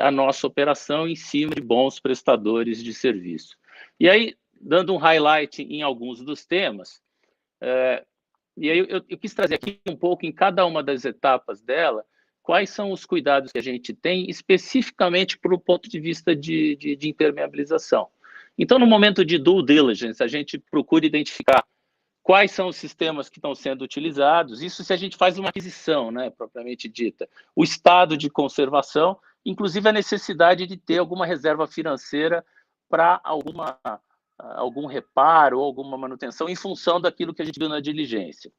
a nossa operação em cima de bons prestadores de serviço. E aí, dando um highlight em alguns dos temas, e aí eu quis trazer aqui um pouco em cada uma das etapas dela, quais são os cuidados que a gente tem especificamente para o ponto de vista de impermeabilização. Então, no momento de due diligence, a gente procura identificar quais são os sistemas que estão sendo utilizados, isso se a gente faz uma aquisição, né, propriamente dita. O estado de conservação, inclusive a necessidade de ter alguma reserva financeira para algum reparo ou alguma manutenção em função daquilo que a gente viu na diligência.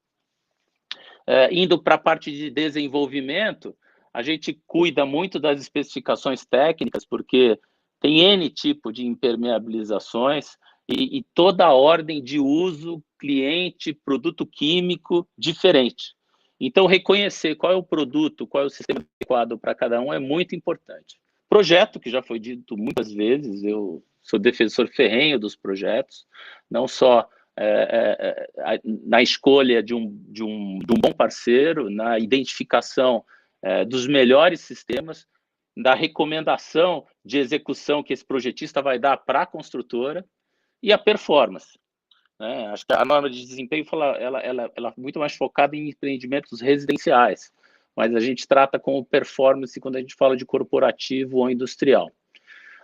Indo para a parte de desenvolvimento, a gente cuida muito das especificações técnicas, porque tem N tipo de impermeabilizações e toda a ordem de uso, cliente, produto químico diferente. Então, reconhecer qual é o produto, qual é o sistema adequado para cada um é muito importante. Projeto, que já foi dito muitas vezes, eu sou defensor ferrenho dos projetos, não só na escolha de um bom parceiro, na identificação dos melhores sistemas, da recomendação de execução que esse projetista vai dar para a construtora e a performance. Né? Acho que a norma de desempenho ela é muito mais focada em empreendimentos residenciais, mas a gente trata com performance quando a gente fala de corporativo ou industrial.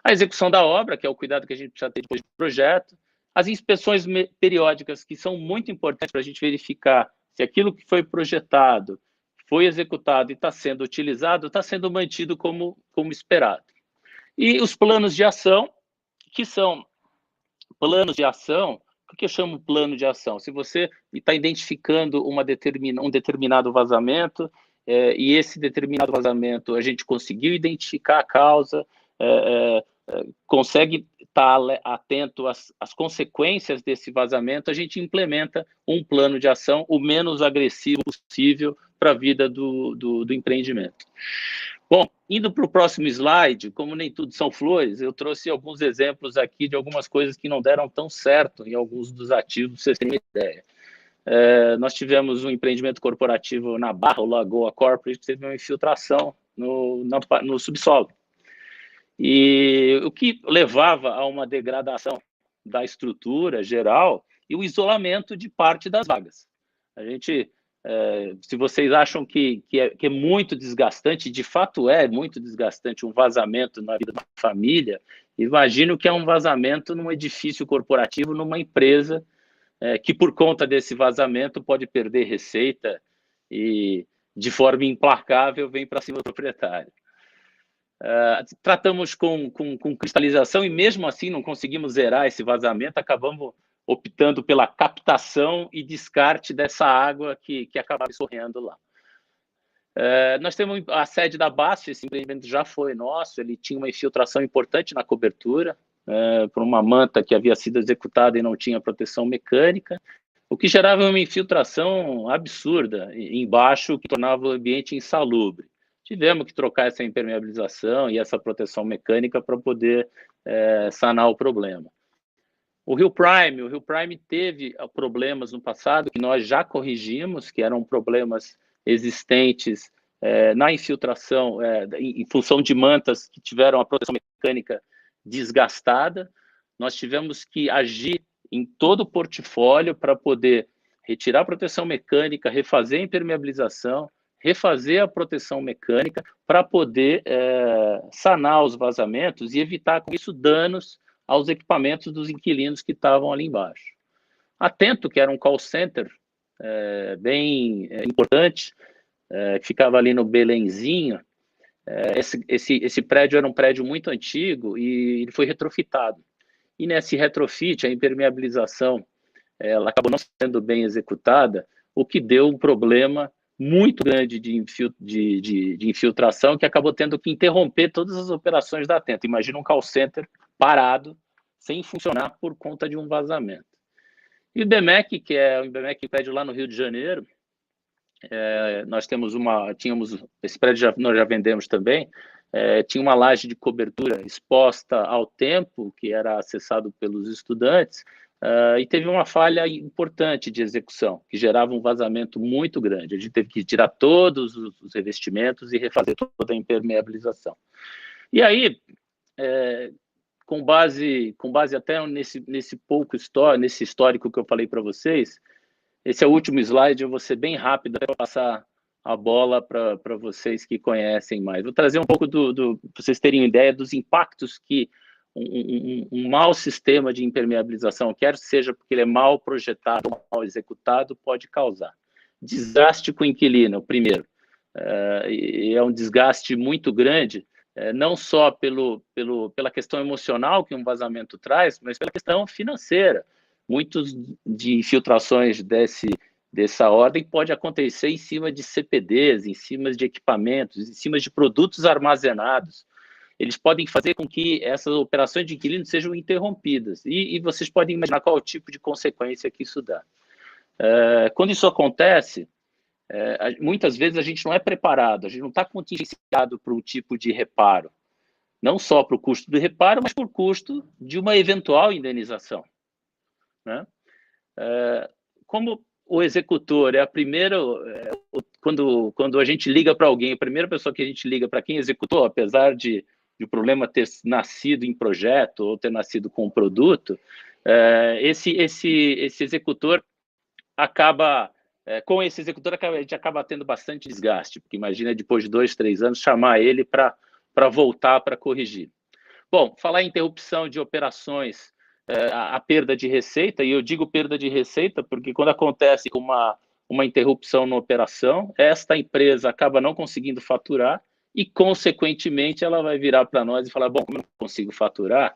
A execução da obra, que é o cuidado que a gente precisa ter depois do projeto, as inspeções periódicas, que são muito importantes para a gente verificar se aquilo que foi projetado, foi executado e está sendo utilizado, está sendo mantido como esperado. E os planos de ação, que são planos de ação. Por que eu chamo plano de ação? Se você está identificando um determinado vazamento, e esse determinado vazamento a gente conseguiu identificar a causa, consegue estar atento às consequências desse vazamento, a gente implementa um plano de ação o menos agressivo possível para a vida do empreendimento. Bom, indo para o próximo slide, como nem tudo são flores, eu trouxe alguns exemplos aqui de algumas coisas que não deram tão certo em alguns dos ativos, para vocês terem uma ideia. Nós tivemos um empreendimento corporativo na Barra, o Lagoa Corporate, que teve uma infiltração no subsolo. E o que levava a uma degradação da estrutura geral e o isolamento de parte das vagas. A gente, se vocês acham que é muito desgastante, de fato é muito desgastante um vazamento na vida da família, imagine o que é um vazamento num edifício corporativo, numa empresa que por conta desse vazamento pode perder receita e de forma implacável vem para cima do proprietário. Tratamos com cristalização e mesmo assim não conseguimos zerar esse vazamento, acabamos optando pela captação e descarte dessa água que acabava escorrendo lá. Nós temos a sede da BASF, esse empreendimento já foi nosso, ele tinha uma infiltração importante na cobertura, por uma manta que havia sido executada e não tinha proteção mecânica, o que gerava uma infiltração absurda embaixo, que tornava o ambiente insalubre. Tivemos que trocar essa impermeabilização e essa proteção mecânica para poder sanar o problema. O Rio Prime teve problemas no passado que nós já corrigimos, que eram problemas existentes na infiltração, em função de mantas que tiveram a proteção mecânica desgastada. Nós tivemos que agir em todo o portfólio para poder retirar a proteção mecânica, refazer a impermeabilização, refazer a proteção mecânica para poder sanar os vazamentos e evitar com isso danos aos equipamentos dos inquilinos que estavam ali embaixo. Atento, que era um call center bem importante, que ficava ali no Belenzinho, esse prédio era um prédio muito antigo e ele foi retrofitado. E nesse retrofit, a impermeabilização ela acabou não sendo bem executada, o que deu um problema muito grande de infiltração, que acabou tendo que interromper todas as operações da Atento. Imagina um call center parado, sem funcionar por conta de um vazamento. E o IBMEC, que é o IBMEC prédio lá no Rio de Janeiro, nós tínhamos esse prédio nós já vendemos também, tinha uma laje de cobertura exposta ao tempo, que era acessado pelos estudantes, e teve uma falha importante de execução, que gerava um vazamento muito grande. A gente teve que tirar todos os revestimentos e refazer toda a impermeabilização. E aí, com base até nesse histórico que eu falei para vocês, esse é o último slide, eu vou ser bem rápido para passar a bola para vocês que conhecem mais. Vou trazer um pouco para vocês terem uma ideia dos impactos que um mau sistema de impermeabilização, quer seja porque ele é mal projetado ou mal executado, pode causar. Desgaste com o inquilino, primeiro. É um desgaste muito grande, não só pela questão emocional que um vazamento traz, mas pela questão financeira. Muitos de infiltrações dessa ordem pode acontecer em cima de CPDs, em cima de equipamentos, em cima de produtos armazenados. Eles podem fazer com que essas operações de inquilino sejam interrompidas. E vocês podem imaginar qual é o tipo de consequência que isso dá. Quando isso acontece, muitas vezes a gente não é preparado, a gente não está contingenciado para o tipo de reparo. Não só para o custo do reparo, mas para o custo de uma eventual indenização. Né? Como o executor é a primeira, quando a gente liga para alguém, a primeira pessoa que a gente liga para quem executou, apesar de o problema ter nascido em projeto ou ter nascido com um produto, esse executor acaba, com esse executor a gente acaba tendo bastante desgaste, porque imagina depois de 2, 3 anos chamar ele para voltar para corrigir. Bom, falar em interrupção de operações, a perda de receita, e eu digo perda de receita porque quando acontece uma interrupção na operação, esta empresa acaba não conseguindo faturar e, consequentemente, ela vai virar para nós e falar, bom, como eu não consigo faturar,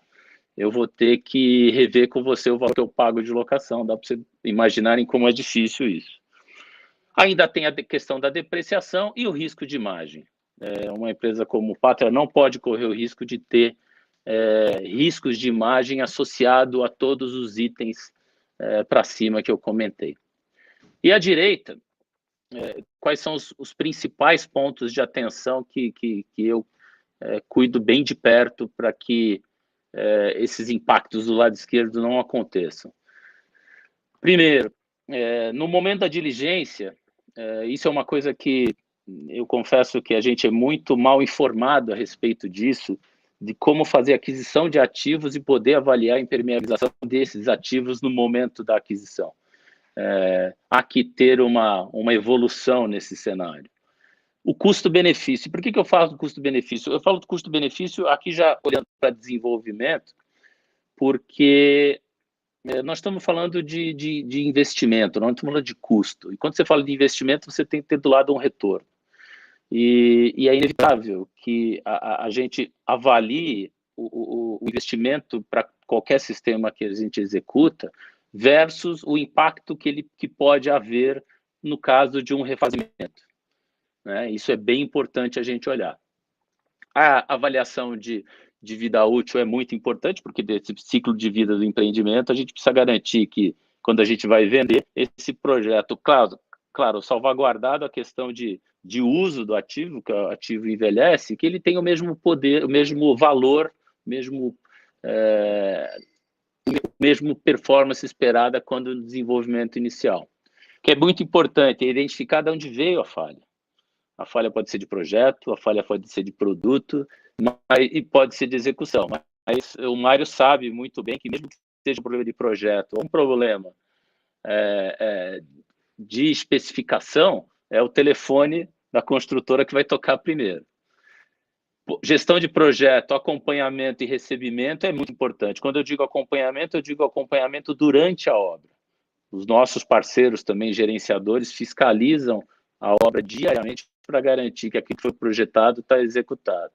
eu vou ter que rever com você o valor que eu pago de locação. Dá para vocês imaginarem como é difícil isso. Ainda tem a questão da depreciação e o risco de imagem. Uma empresa como o Pátria não pode correr o risco de ter riscos de imagem associado a todos os itens para cima que eu comentei. E à direita, quais são os principais pontos de atenção que eu cuido bem de perto para que esses impactos do lado esquerdo não aconteçam. Primeiro, no momento da diligência, isso é uma coisa que eu confesso que a gente é muito mal informado a respeito disso, de como fazer aquisição de ativos e poder avaliar a impermeabilização desses ativos no momento da aquisição. Há que ter uma evolução nesse cenário. O custo-benefício. Por que eu falo do custo-benefício? Eu falo do custo-benefício aqui já olhando para desenvolvimento, porque nós estamos falando de investimento, não estamos falando de custo. E quando você fala de investimento, você tem que ter do lado um retorno. E é inevitável que a gente avalie o investimento para qualquer sistema que a gente executa versus o impacto que pode haver no caso de um refazimento. Né? Isso é bem importante a gente olhar. A avaliação de vida útil é muito importante, porque desse ciclo de vida do empreendimento, a gente precisa garantir que, quando a gente vai vender, esse projeto, claro, salvaguardado a questão de uso do ativo, que o ativo envelhece, que ele tem o mesmo poder, o mesmo valor, mesmo performance esperada quando no desenvolvimento inicial. O que é muito importante é identificar de onde veio a falha. A falha pode ser de projeto, a falha pode ser de produto, e pode ser de execução. Mas o Mário sabe muito bem que mesmo que seja um problema de projeto ou um problema de especificação, é o telefone da construtora que vai tocar primeiro. Gestão de projeto, acompanhamento e recebimento é muito importante. Quando eu digo acompanhamento durante a obra. Os nossos parceiros também, gerenciadores, fiscalizam a obra diariamente para garantir que aquilo que foi projetado está executado.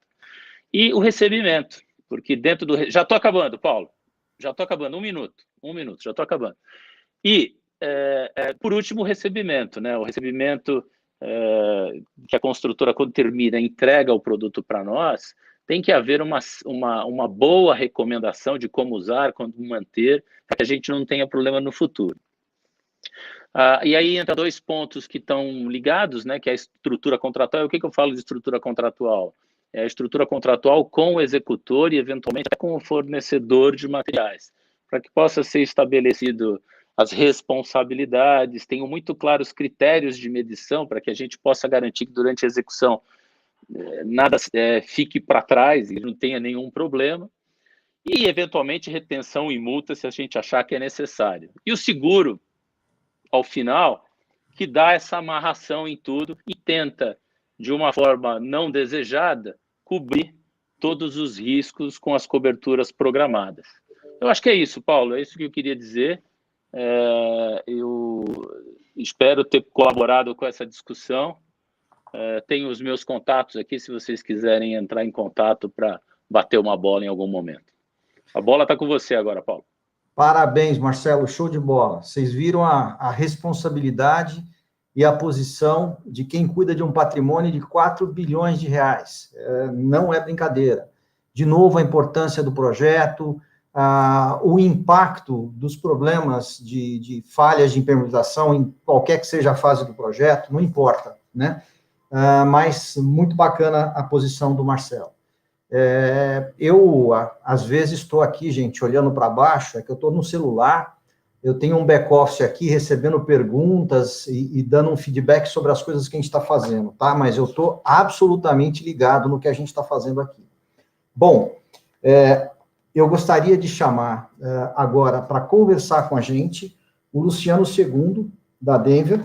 E o recebimento, porque dentro do... Já estou acabando, Paulo. Já estou acabando. Um minuto, já estou acabando. E, por último, o recebimento. Né? O recebimento que a construtora, quando termina, entrega o produto para nós, tem que haver uma boa recomendação de como usar, como manter, para que a gente não tenha problema no futuro. E aí entra 2 pontos que estão ligados, né, que é a estrutura contratual. O que eu falo de estrutura contratual? É a estrutura contratual com o executor e, eventualmente, até com o fornecedor de materiais, para que possa ser estabelecido as responsabilidades, tenham muito claros critérios de medição para que a gente possa garantir que, durante a execução, nada fique para trás e não tenha nenhum problema, e, eventualmente, retenção e multa se a gente achar que é necessário. E o seguro, ao final, que dá essa amarração em tudo e tenta, de uma forma não desejada, cobrir todos os riscos com as coberturas programadas. Eu acho que é isso, Paulo, é isso que eu queria dizer. Eu espero ter colaborado com essa discussão. Tenho os meus contatos aqui, se vocês quiserem entrar em contato para bater uma bola em algum momento. A bola está com você agora, Paulo. Parabéns, Marcelo, show de bola. Vocês viram a responsabilidade e a posição de quem cuida de um patrimônio de 4 bilhões de reais. Não é brincadeira. De novo, a importância do projeto, o impacto dos problemas de falhas de impermeabilização em qualquer que seja a fase do projeto, não importa, né? Mas muito bacana a posição do Marcelo. Eu, às vezes, estou aqui, gente, olhando para baixo, é que eu estou no celular, eu tenho um back-office aqui, recebendo perguntas e dando um feedback sobre as coisas que a gente está fazendo, tá? Mas eu estou absolutamente ligado no que a gente está fazendo aqui. Bom, eu gostaria de chamar agora para conversar com a gente o Luciano II, da Denver.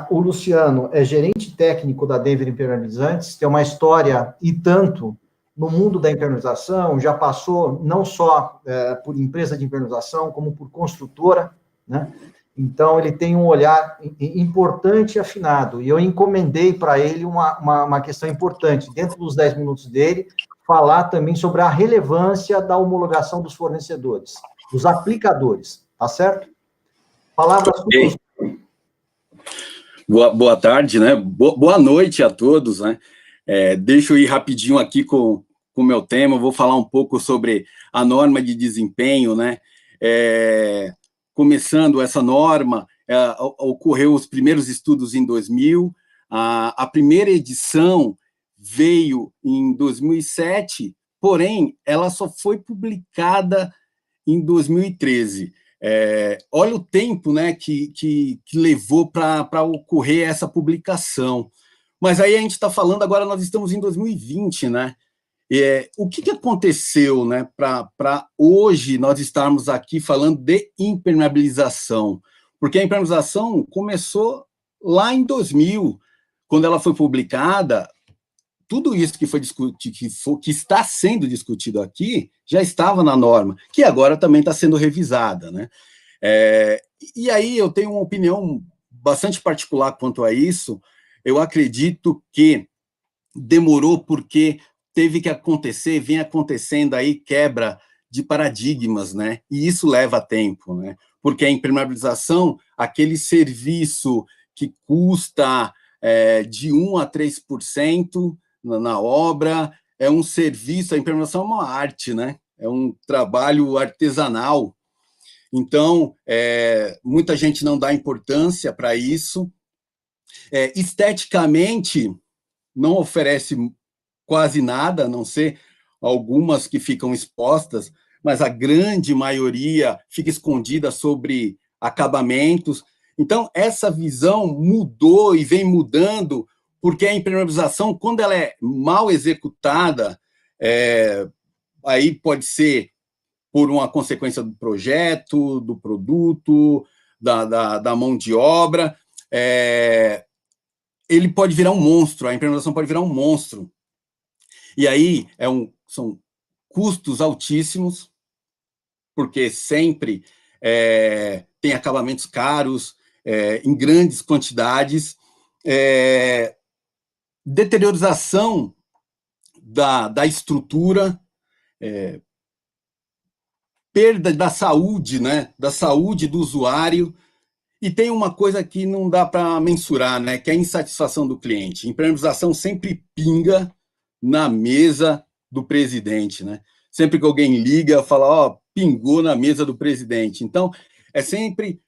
O Luciano é gerente técnico da Denver Impermeabilizantes, tem uma história e tanto no mundo da impermeabilização, já passou não só por empresa de impermeabilização, como por construtora, né? Então, ele tem um olhar importante e afinado, e eu encomendei para ele uma questão importante, dentro dos 10 minutos dele, falar também sobre a relevância da homologação dos fornecedores, dos aplicadores, tá certo? Palavras com você. Boa tarde, né? Boa noite a todos, né? Deixa eu ir rapidinho aqui com o meu tema, eu vou falar um pouco sobre a norma de desempenho, né? Começando essa norma, ocorreu os primeiros estudos em 2000, a primeira edição veio em 2007, porém, ela só foi publicada em 2013. Olha o tempo, né, que levou para ocorrer essa publicação. Mas aí a gente está falando, agora nós estamos em 2020, né? O que aconteceu, né, para hoje nós estarmos aqui falando de impermeabilização? Porque a impermeabilização começou lá em 2000, quando ela foi publicada. Tudo isso que foi discutido, que está sendo discutido aqui, já estava na norma, que agora também está sendo revisada, né? E aí eu tenho uma opinião bastante particular quanto a isso. Eu acredito que demorou porque teve que acontecer, vem acontecendo aí quebra de paradigmas, né? E isso leva tempo, né? Porque a impermeabilização, aquele serviço que custa de 1 a 3%, na obra, é um serviço, a impermeabilização é uma arte, né? É um trabalho artesanal. Então, muita gente não dá importância para isso. Esteticamente, não oferece quase nada, a não ser algumas que ficam expostas, mas a grande maioria fica escondida sobre acabamentos. Então, essa visão mudou e vem mudando, porque a impermeabilização, quando ela é mal executada, aí pode ser por uma consequência do projeto, do produto, da mão de obra, ele pode virar um monstro, a impermeabilização pode virar um monstro. E aí são custos altíssimos, porque sempre tem acabamentos caros, em grandes quantidades, deteriorização da estrutura, perda da saúde, né, da saúde do usuário, e tem uma coisa que não dá para mensurar, né, que é a insatisfação do cliente. A impermeabilização sempre pinga na mesa do presidente, né? Sempre que alguém liga, fala, pingou na mesa do presidente. Então, sempre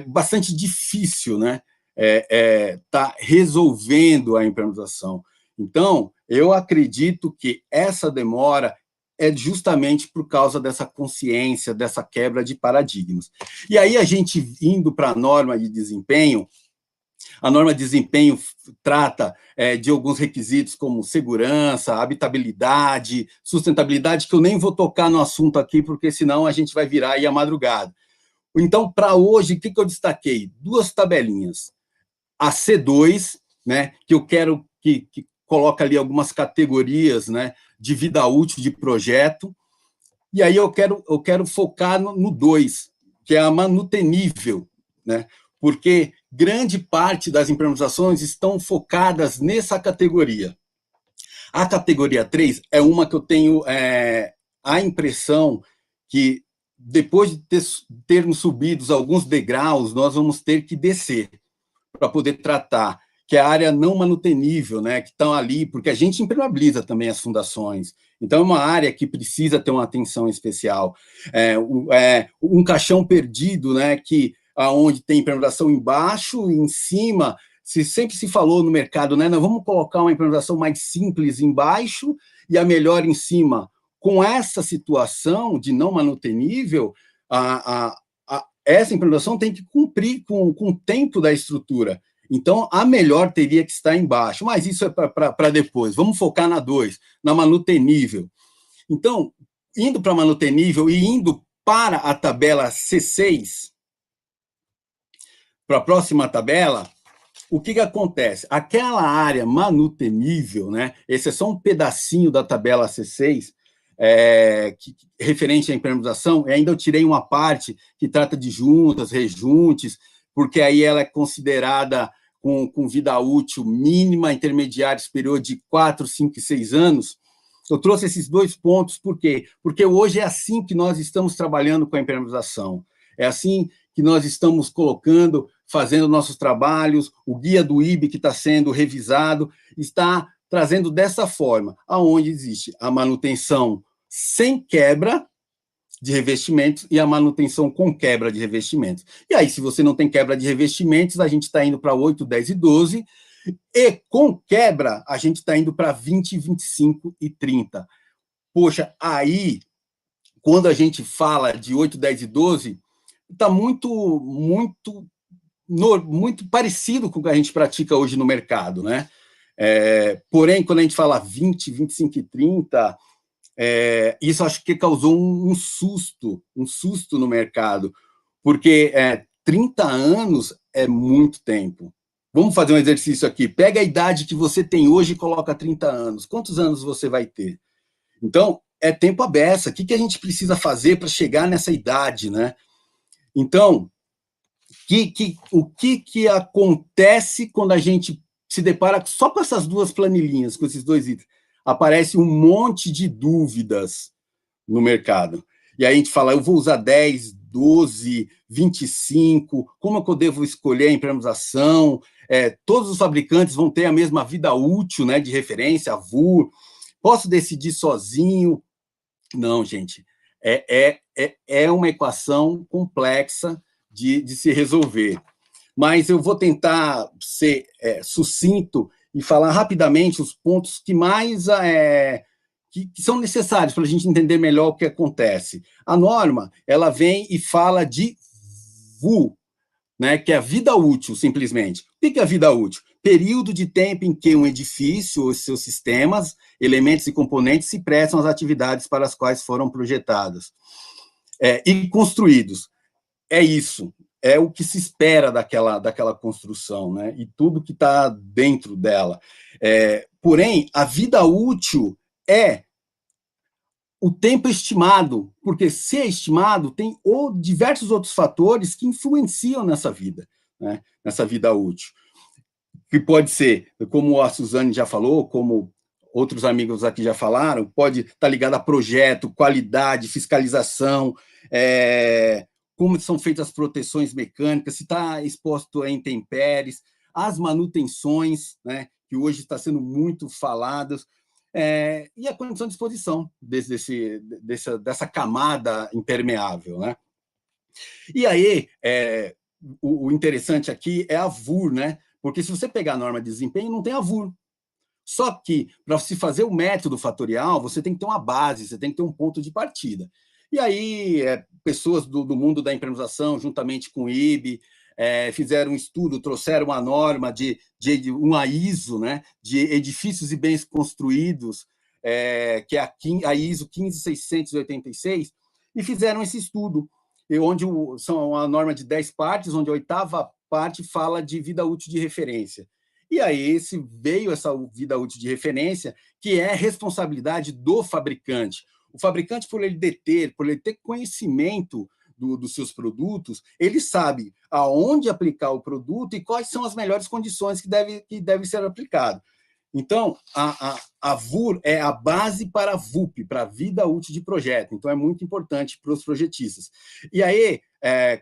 bastante difícil, né? Tá resolvendo a impermeabilização. Então, eu acredito que essa demora é justamente por causa dessa consciência, dessa quebra de paradigmas. E aí, a gente indo para a norma de desempenho, A norma de desempenho trata de alguns requisitos como segurança, habitabilidade, sustentabilidade, que eu nem vou tocar no assunto aqui, porque senão a gente vai virar aí a madrugada. Então, para hoje, o que eu destaquei? 2 tabelinhas. A C2, né, que eu quero que coloca ali algumas categorias, né, de vida útil de projeto, e aí eu quero focar no 2, que é a manutenível, né, porque grande parte das implementações estão focadas nessa categoria. A categoria 3 é uma que eu tenho a impressão que, depois de termos subido alguns degraus, nós vamos ter que descer para poder tratar, que é a área não manutenível, né, que estão ali, porque a gente impermeabiliza também as fundações. Então, é uma área que precisa ter uma atenção especial. Um caixão perdido, né, onde tem impermeabilização embaixo e em cima, sempre se falou no mercado, né, nós vamos colocar uma impermeabilização mais simples embaixo e a melhor em cima. Com essa situação de não manutenível, essa implementação tem que cumprir com o tempo da estrutura. Então, a melhor teria que estar embaixo, mas isso é para depois. Vamos focar na 2, na manutenível. Então, indo para a manutenível e indo para a tabela C6, para a próxima tabela, o que acontece? Aquela área manutenível, né? Esse é só um pedacinho da tabela C6, referente à impermeabilização, e ainda eu tirei uma parte que trata de juntas, rejuntes, porque aí ela é considerada com vida útil mínima, intermediária, superior de 4, 5 e 6 anos. Eu trouxe esses 2 pontos, por quê? Porque hoje é assim que nós estamos trabalhando com a impermeabilização, é assim que nós estamos fazendo nossos trabalhos, o guia do IBE que está sendo revisado, está trazendo dessa forma, aonde existe a manutenção sem quebra de revestimentos e a manutenção com quebra de revestimentos. E aí, se você não tem quebra de revestimentos, a gente está indo para 8, 10 e 12, e com quebra, a gente está indo para 20, 25 e 30. Poxa, aí, quando a gente fala de 8, 10 e 12, está muito parecido com o que a gente pratica hoje no mercado, né? Porém, quando a gente fala 20, 25 e 30, isso acho que causou um susto no mercado, porque 30 anos é muito tempo. Vamos fazer um exercício aqui. Pega a idade que você tem hoje e coloca 30 anos. Quantos anos você vai ter? Então, é tempo à beça. O que a gente precisa fazer para chegar nessa idade, né? Então, o que acontece quando a gente se depara só com essas 2 planilhinhas, com esses 2 itens? Aparece um monte de dúvidas no mercado. E aí a gente fala, eu vou usar 10, 12, 25, como é que eu devo escolher a impermeabilização? Todos os fabricantes vão ter a mesma vida útil, né, de referência, a VUR. Posso decidir sozinho? Não, gente. É uma equação complexa de se resolver. Mas eu vou tentar ser sucinto e falar rapidamente os pontos que mais que são necessários para a gente entender melhor o que acontece. A norma, ela vem e fala de VU, né, que é a vida útil, simplesmente. O que é a vida útil? Período de tempo em que um edifício ou seus sistemas, elementos e componentes se prestam às atividades para as quais foram projetadas e construídos. É isso. É o que se espera daquela construção, né? E tudo que está dentro dela. Porém, a vida útil é o tempo estimado, porque se é estimado, tem diversos outros fatores que influenciam nessa vida, né? Nessa vida útil. Que pode ser, como a Suzane já falou, como outros amigos aqui já falaram, pode estar ligado a projeto, qualidade, fiscalização, como são feitas as proteções mecânicas, se está exposto a intempéries, as manutenções, né, que hoje está sendo muito faladas, e a condição de exposição dessa camada impermeável, né? E aí, o interessante aqui é a VUR, né? Porque se você pegar a norma de desempenho, não tem a VUR. Só que, para se fazer o método fatorial, você tem que ter uma base, você tem que ter um ponto de partida. E aí, pessoas do mundo da impermeabilização, juntamente com o IBE, fizeram um estudo, trouxeram uma norma de uma ISO, né, de edifícios e bens construídos, que é a ISO 15686, e fizeram esse estudo, onde são uma norma de 10 partes, onde a 8ª parte fala de vida útil de referência. E aí veio essa vida útil de referência, que é responsabilidade do fabricante. O fabricante, por ele ter conhecimento dos seus produtos, ele sabe aonde aplicar o produto e quais são as melhores condições que deve ser aplicado. Então, a VUR é a base para a VUP, para a vida útil de projeto. Então, é muito importante para os projetistas. E aí,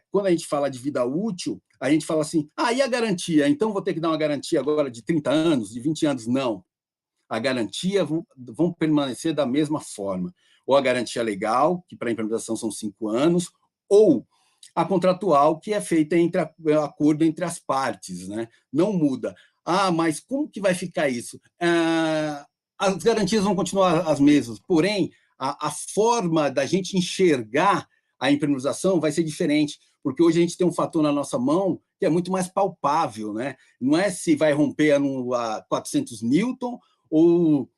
quando a gente fala de vida útil, a gente fala assim, e a garantia? Então, vou ter que dar uma garantia agora de 30 anos, de 20 anos? Não. A garantia vão permanecer da mesma forma. Ou a garantia legal, que para a implementação são 5 anos, ou a contratual, que é feita acordo entre as partes, né? Não muda. Mas como que vai ficar isso? As garantias vão continuar as mesmas, porém, a forma da gente enxergar a impermeabilização vai ser diferente, porque hoje a gente tem um fator na nossa mão que é muito mais palpável, né? Não é se vai romper a 400 newton ou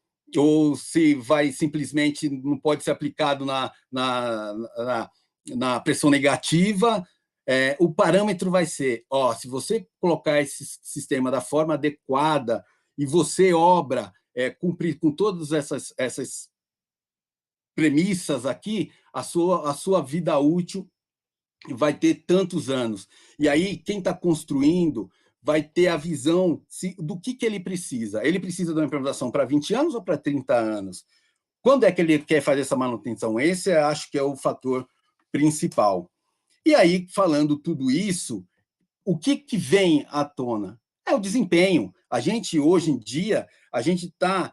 se vai simplesmente, não pode ser aplicado na pressão negativa. O parâmetro vai ser, se você colocar esse sistema da forma adequada e você cumprir com todas essas premissas aqui, a sua vida útil vai ter tantos anos. E aí, quem está construindo vai ter a visão do que ele precisa. Ele precisa de uma implementação para 20 anos ou para 30 anos? Quando é que ele quer fazer essa manutenção? Esse, acho que é o fator principal. E aí, falando tudo isso, o que vem à tona? É o desempenho. A gente, hoje em dia, a gente está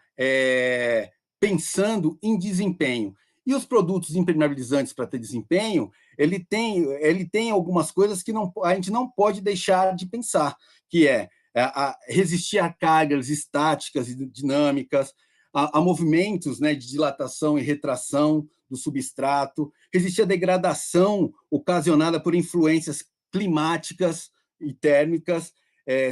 pensando em desempenho. E os produtos impermeabilizantes, para ter desempenho, ele tem algumas coisas que a gente não pode deixar de pensar, que é resistir a cargas estáticas e dinâmicas, a movimentos, né, de dilatação e retração do substrato, resistir à degradação ocasionada por influências climáticas e térmicas,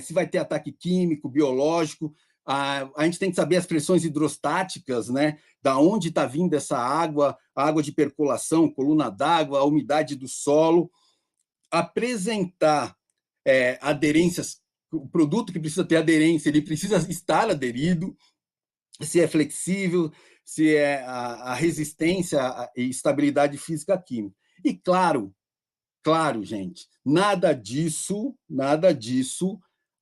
se vai ter ataque químico, biológico. A gente tem que saber as pressões hidrostáticas, né, da onde está vindo essa água, a água de percolação, coluna d'água, a umidade do solo, apresentar aderências. O produto que precisa ter aderência, ele precisa estar aderido, se é flexível, se é a resistência e estabilidade física química. E claro, gente, nada disso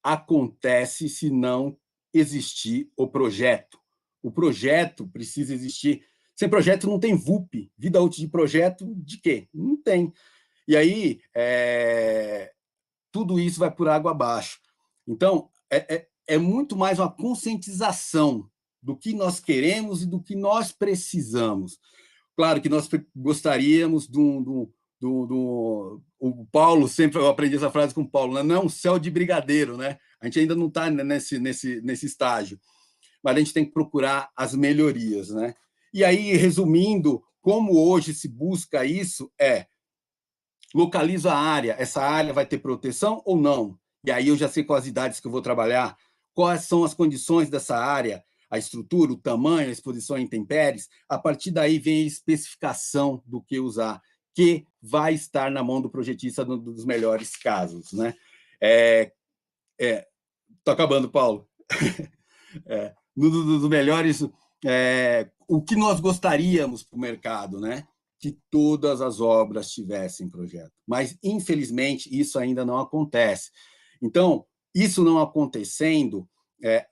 acontece se não existir o projeto. O projeto precisa existir. Sem projeto não tem VUP. Vida útil de projeto, de quê? Não tem. E aí, tudo isso vai por água abaixo. Então, é muito mais uma conscientização do que nós queremos e do que nós precisamos. Claro que nós gostaríamos o Paulo, sempre eu aprendi essa frase com o Paulo, né? Não é um céu de brigadeiro, né? A gente ainda não está nesse estágio, mas a gente tem que procurar as melhorias, né? E aí, resumindo, como hoje se busca isso, localiza a área, essa área vai ter proteção ou não? E aí eu já sei quais idades que eu vou trabalhar, quais são as condições dessa área, a estrutura, o tamanho, a exposição a intempéries. A partir daí vem a especificação do que usar, que vai estar na mão do projetista dos melhores casos, né? Estou acabando, Paulo. Dos melhores, o que nós gostaríamos para o mercado, né? Que todas as obras tivessem projeto. Mas, infelizmente, isso ainda não acontece. Então, isso não acontecendo,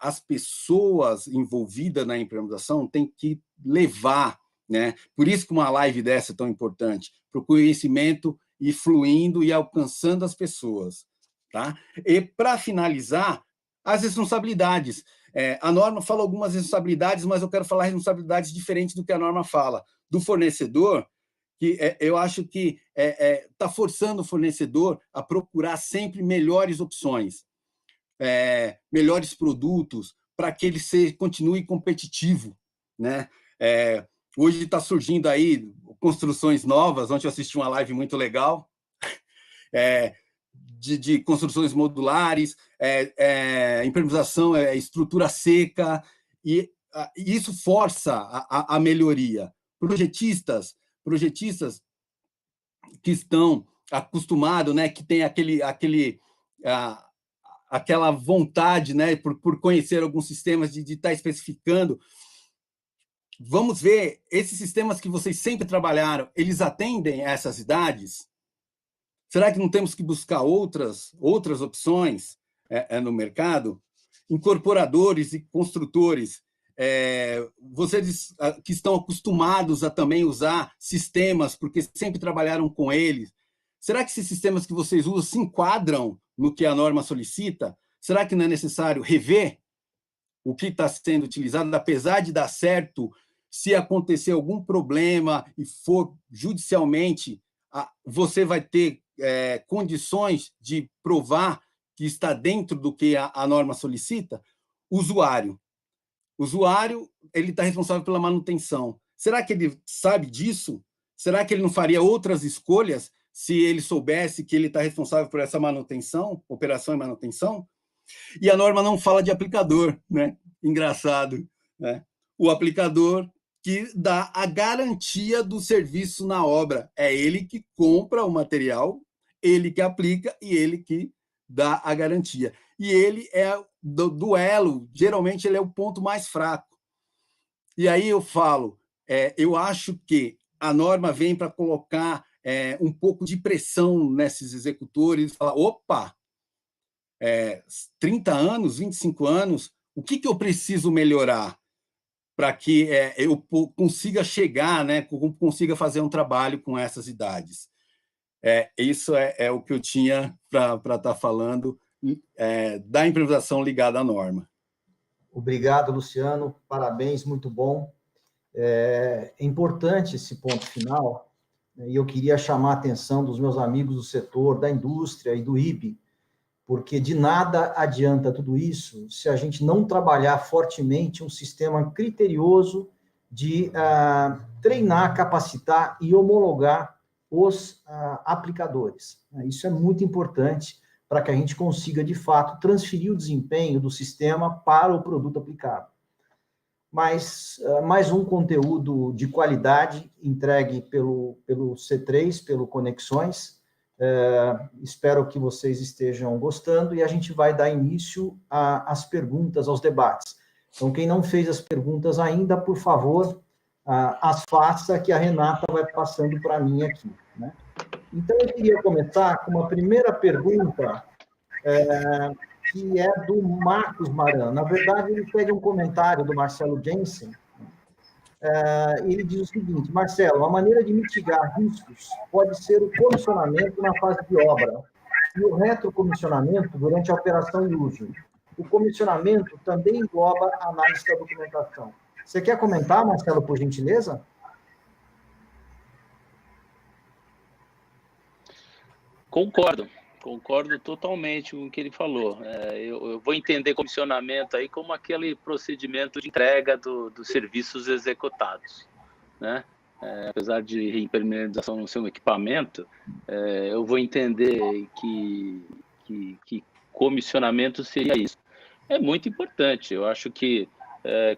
as pessoas envolvidas na implementação têm que levar, né? Por isso que uma live dessa é tão importante, para o conhecimento ir fluindo e alcançando as pessoas. Tá? E, para finalizar, as responsabilidades. A norma fala algumas responsabilidades, mas eu quero falar responsabilidades diferentes do que a norma fala. Do fornecedor, que eu acho que está forçando o fornecedor a procurar sempre melhores opções, melhores produtos, para que ele continue competitivo, né? Hoje está surgindo aí construções novas. Ontem eu assisti uma live muito legal, de construções modulares, impermeabilização, estrutura seca, e isso força a melhoria. Projetistas que estão acostumados, né, que tem aquela vontade, né, por conhecer alguns sistemas, de estar especificando. Vamos ver, esses sistemas que vocês sempre trabalharam, eles atendem a essas idades? Será que não temos que buscar outras opções no mercado? Incorporadores e construtores, vocês que estão acostumados a também usar sistemas, porque sempre trabalharam com eles, será que esses sistemas que vocês usam se enquadram no que a norma solicita? Será que não é necessário rever o que está sendo utilizado, apesar de dar certo? Se acontecer algum problema e for judicialmente, você vai ter condições de provar que está dentro do que a norma solicita? Usuário, ele está responsável pela manutenção. Será que ele sabe disso? Será que ele não faria outras escolhas se ele soubesse que ele está responsável por essa manutenção, operação e manutenção? E a norma não fala de aplicador, né? Engraçado, né? O aplicador que dá a garantia do serviço na obra. É ele que compra o material, ele que aplica e ele que dá a garantia. E ele é do duelo, geralmente ele é o ponto mais fraco. E aí eu falo, eu acho que a norma vem para colocar um pouco de pressão nesses executores, falar, opa, 30 anos, 25 anos, o que eu preciso melhorar para que eu consiga chegar, né, consiga fazer um trabalho com essas idades? Isso é o que eu tinha para estar falando da improvisação ligada à norma. Obrigado, Luciano, parabéns, muito bom. É importante esse ponto final, né, e eu queria chamar a atenção dos meus amigos do setor, da indústria e do IB, porque de nada adianta tudo isso se a gente não trabalhar fortemente um sistema criterioso de treinar, capacitar e homologar os aplicadores. Isso é muito importante para que a gente consiga, de fato, transferir o desempenho do sistema para o produto aplicado. Mas mais um conteúdo de qualidade entregue pelo C3, pelo Conexões. Espero que vocês estejam gostando e a gente vai dar início às perguntas, aos debates. Então, quem não fez as perguntas ainda, por favor, as faça, que a Renata vai passando para mim aqui, né? Então, eu queria começar com uma primeira pergunta, que é do Marcos Maran. Na verdade, ele pede um comentário do Marcelo Jensen. Ele diz o seguinte: Marcelo, a maneira de mitigar riscos pode ser o comissionamento na fase de obra e o retrocomissionamento durante a operação e uso. O comissionamento também engloba a análise da documentação. Você quer comentar, Marcelo, por gentileza? Concordo totalmente com o que ele falou. Eu vou entender comissionamento aí como aquele procedimento de entrega dos serviços executados, né? Apesar de impermeabilização não ser um equipamento, eu vou entender que comissionamento seria isso. É muito importante. Eu acho que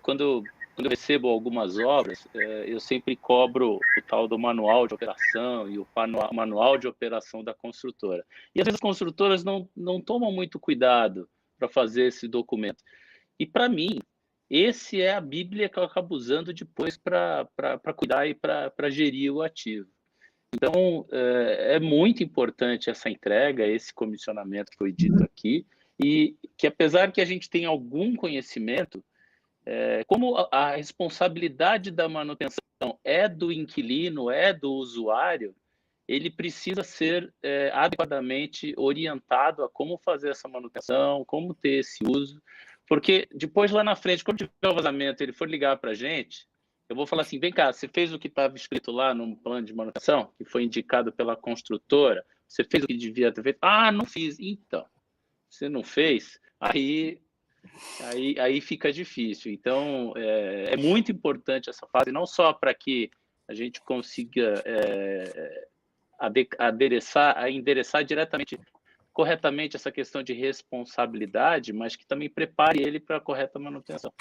quando eu recebo algumas obras, eu sempre cobro o tal do manual de operação e o manual de operação da construtora. E às vezes as construtoras não tomam muito cuidado para fazer esse documento. E para mim, esse é a Bíblia que eu acabo usando depois para cuidar e para gerir o ativo. Então, é muito importante essa entrega, esse comissionamento que foi dito aqui, e que apesar que a gente tenha algum conhecimento, como a responsabilidade da manutenção é do inquilino, é do usuário, ele precisa ser adequadamente orientado a como fazer essa manutenção, como ter esse uso, porque depois lá na frente, quando tiver o vazamento, ele for ligar para a gente, eu vou falar assim, vem cá, você fez o que estava escrito lá no plano de manutenção, que foi indicado pela construtora, você fez o que devia ter feito? Ah, não fiz. Então, você não fez, aí fica difícil. Então, é muito importante essa fase, não só para que a gente consiga endereçar diretamente corretamente essa questão de responsabilidade, mas que também prepare ele para a correta manutenção.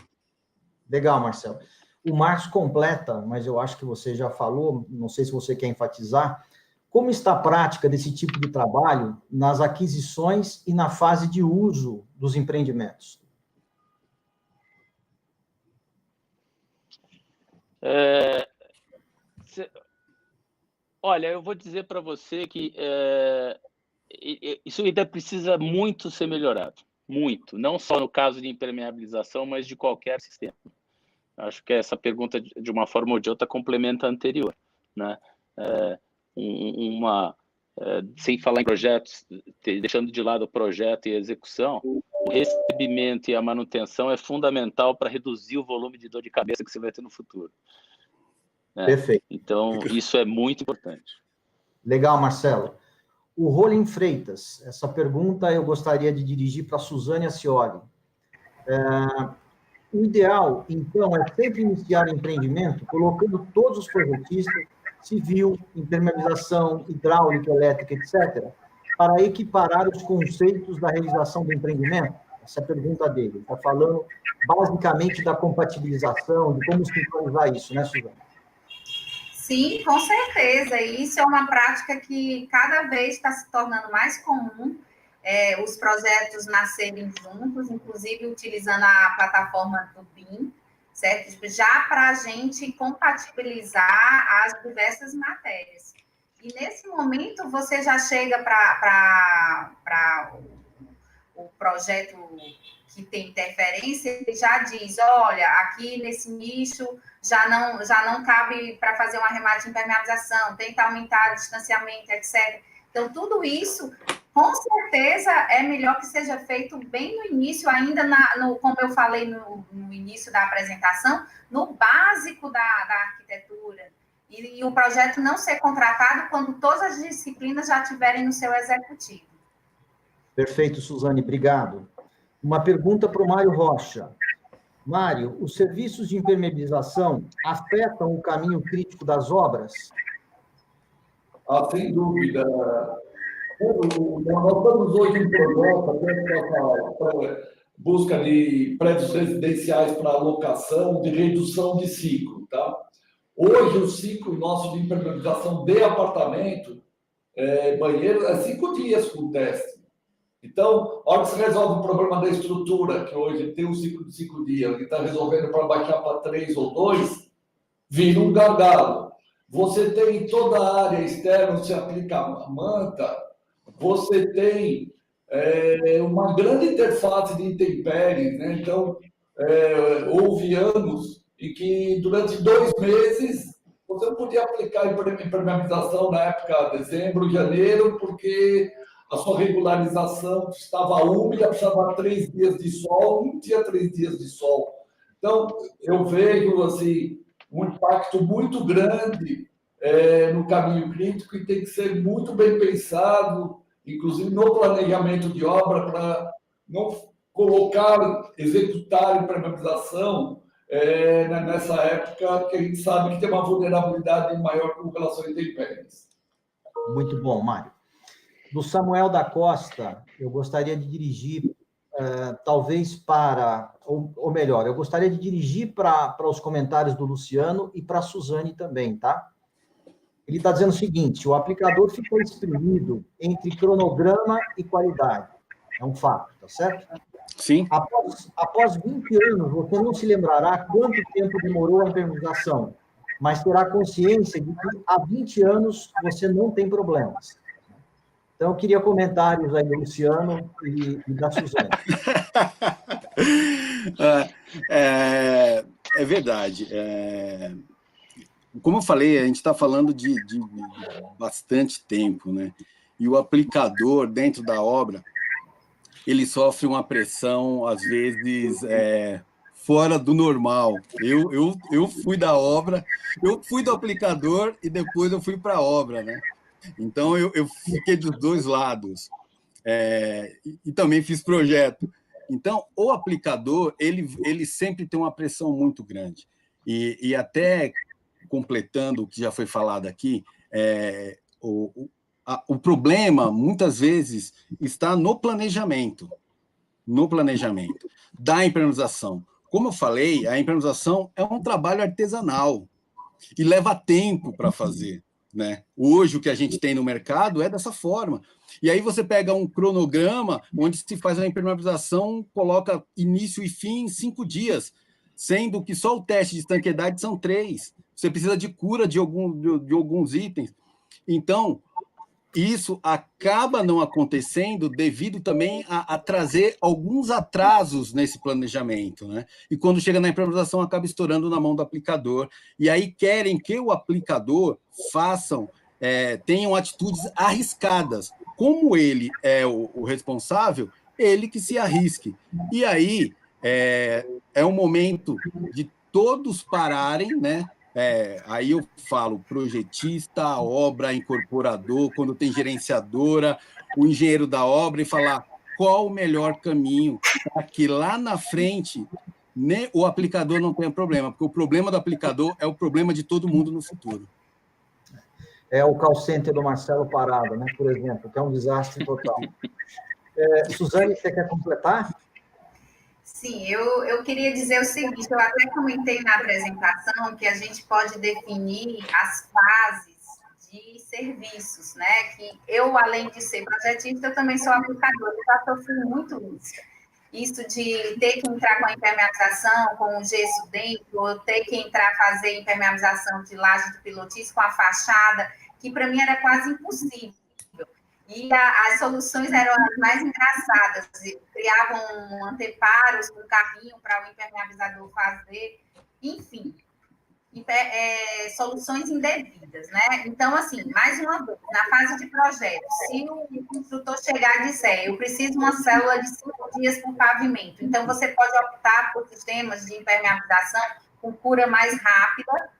Legal, Marcelo. O Marcos completa, mas eu acho que você já falou, não sei se você quer enfatizar, como está a prática desse tipo de trabalho nas aquisições e na fase de uso dos empreendimentos? Olha, eu vou dizer para você que isso ainda precisa muito ser melhorado, muito, não só no caso de impermeabilização, mas de qualquer sistema. Acho que essa pergunta, de uma forma ou de outra, complementa a anterior, né? Sem falar em projetos, deixando de lado o projeto e a execução, o recebimento e a manutenção é fundamental para reduzir o volume de dor de cabeça que você vai ter no futuro. Né? Perfeito. Então, isso é muito importante. Legal, Marcelo. O Rolim Freitas, essa pergunta eu gostaria de dirigir para a Suzane Ascioli. O ideal, então, é sempre iniciar empreendimento colocando todos os projetistas, civil, impermeabilização, hidráulica, elétrica, etc., para equiparar os conceitos da realização do empreendimento? Essa é a pergunta dele. Está falando basicamente da compatibilização, de como sincronizar isso, né, Suzane? Sim, com certeza. E isso é uma prática que cada vez está se tornando mais comum, os projetos nascerem juntos, inclusive utilizando a plataforma do BIM, certo? Já para a gente compatibilizar as diversas matérias. E nesse momento você já chega para o projeto que tem interferência e já diz, olha, aqui nesse nicho já não cabe para fazer um arremate de impermeabilização, tenta aumentar o distanciamento, etc. Então, tudo isso, com certeza, é melhor que seja feito bem no início, ainda, como eu falei no início da apresentação, no básico da arquitetura. E o projeto não ser contratado quando todas as disciplinas já estiverem no seu executivo. Perfeito, Suzane, obrigado. Uma pergunta para o Mário Rocha. Mário, os serviços de impermeabilização afetam o caminho crítico das obras? Sem dúvida. Nós estamos hoje em projeto para busca de prédios residenciais para alocação de redução de ciclo. Tá? Hoje, o ciclo nosso de impermeabilização de apartamento, banheiro, é 5 dias com o teste. Então, a hora que você resolve o problema da estrutura, que hoje tem um ciclo de 5 dias, que está resolvendo para baixar para 3 ou 2, vira um gargalo. Você tem toda a área externa, você aplica a manta, você tem uma grande interface de intempéries, né? Então, houve anos em que, durante 2 meses, você não podia aplicar impermeabilização na época de dezembro, janeiro, porque a sua regularização estava úmida, precisava 3 dias de sol, não tinha 3 dias de sol. Então, eu vejo assim, um impacto muito grande no caminho crítico e tem que ser muito bem pensado, inclusive no planejamento de obra, para não executar impermeabilização nessa época que a gente sabe que tem uma vulnerabilidade maior com relação a intempéries. Muito bom, Mário. Do Samuel da Costa, eu gostaria de dirigir, talvez ou melhor, eu gostaria de dirigir para os comentários do Luciano e para a Suzane também, tá? Ele está dizendo o seguinte, o aplicador ficou exprimido entre cronograma e qualidade. É um fato, tá certo? Sim. Após 20 anos, você não se lembrará quanto tempo demorou a impermeabilização, mas terá consciência de que há 20 anos você não tem problemas. Então, eu queria comentários aí do Luciano e da Suzane. É verdade. Como eu falei, a gente está falando de bastante tempo, né? E o aplicador, dentro da obra, ele sofre uma pressão, às vezes, fora do normal. Eu fui da obra, eu fui do aplicador e depois eu fui para a obra, né? Então, eu fiquei dos dois lados. E também fiz projeto. Então, o aplicador, ele sempre tem uma pressão muito grande. E até completando o que já foi falado aqui, o problema, muitas vezes, está no planejamento da impermeabilização. Como eu falei, a impermeabilização é um trabalho artesanal e leva tempo para fazer, né? Hoje, o que a gente tem no mercado é dessa forma. E aí você pega um cronograma onde se faz a impermeabilização, coloca início e fim em 5 dias, sendo que só o teste de estanqueidade são 3. Você precisa de cura de alguns itens. Então, isso acaba não acontecendo devido também a trazer alguns atrasos nesse planejamento, né? E quando chega na impermeabilização, acaba estourando na mão do aplicador. E aí querem que o aplicador tenham atitudes arriscadas. Como ele é o responsável, ele que se arrisque. E aí é um momento de todos pararem, né? Aí eu falo projetista, obra, incorporador, quando tem gerenciadora, o engenheiro da obra, e falar qual o melhor caminho para que lá na frente, né, o aplicador não tenha problema, porque o problema do aplicador é o problema de todo mundo no futuro. É o call center do Marcelo Parada, né, por exemplo, que é um desastre total. Suzane, você quer completar? Sim, eu queria dizer o seguinte, eu até comentei na apresentação que a gente pode definir as fases de serviços, né? Que eu, além de ser projetista, eu também sou aplicadora, eu já sofri muito isso. Isso de ter que entrar com a impermeabilização, com o gesso dentro, ou ter que entrar fazer impermeabilização de laje de pilotis com a fachada, que para mim era quase impossível. E as soluções eram as mais engraçadas. Criavam anteparos com carrinho para o impermeabilizador fazer. Enfim, soluções indevidas, né? Então, assim, mais uma vez, na fase de projeto, se o construtor chegar e disser, eu preciso de uma célula de 5 dias por pavimento, então você pode optar por sistemas de impermeabilização com cura mais rápida,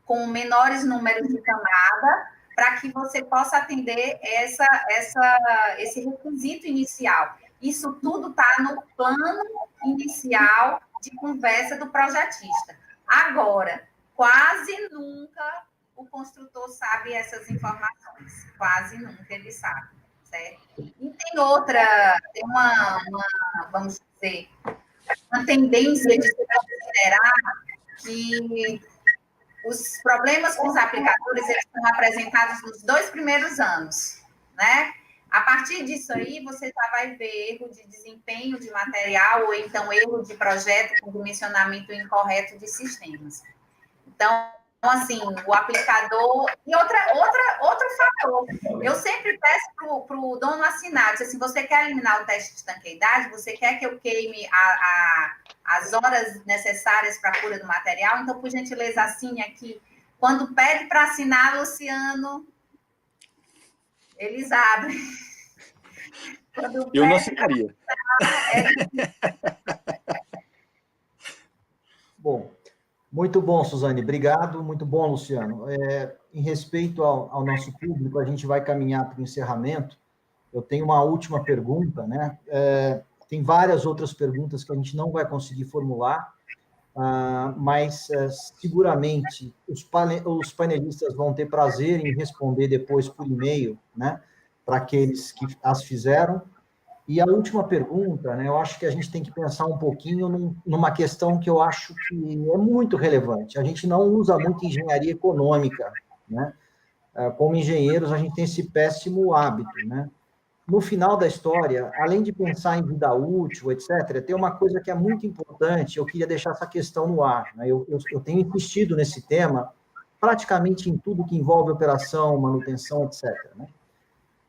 com menores números de camada, para que você possa atender esse requisito inicial. Isso tudo está no plano inicial de conversa do projetista. Agora, quase nunca o construtor sabe essas informações. Quase nunca ele sabe, certo? E tem vamos dizer, uma tendência de se considerar que os problemas com os aplicadores, eles são apresentados nos 2 primeiros anos, né? A partir disso aí, você já vai ver erro de desempenho de material ou então erro de projeto com dimensionamento incorreto de sistemas. Então, assim, o aplicador... E outro fator, eu sempre peço para o dono assinar, assim, você quer eliminar o teste de estanqueidade, você quer que eu queime as horas necessárias para a cura do material, então, por gentileza, assine aqui. Quando pede para assinar, Luciano, eles abrem. Eu não assinaria. Bom, muito bom, Suzane, obrigado, muito bom, Luciano. Em respeito ao nosso público, a gente vai caminhar para o encerramento. Eu tenho uma última pergunta, né? Tem várias outras perguntas que a gente não vai conseguir formular, mas seguramente os painelistas vão ter prazer em responder depois por e-mail, né? Para aqueles que as fizeram. E a última pergunta, né, eu acho que a gente tem que pensar um pouquinho numa questão que eu acho que é muito relevante. A gente não usa muito engenharia econômica, né? Como engenheiros, a gente tem esse péssimo hábito, né? No final da história, além de pensar em vida útil, etc., tem uma coisa que é muito importante, eu queria deixar essa questão no ar, né? Eu tenho insistido nesse tema praticamente em tudo que envolve operação, manutenção, etc., né?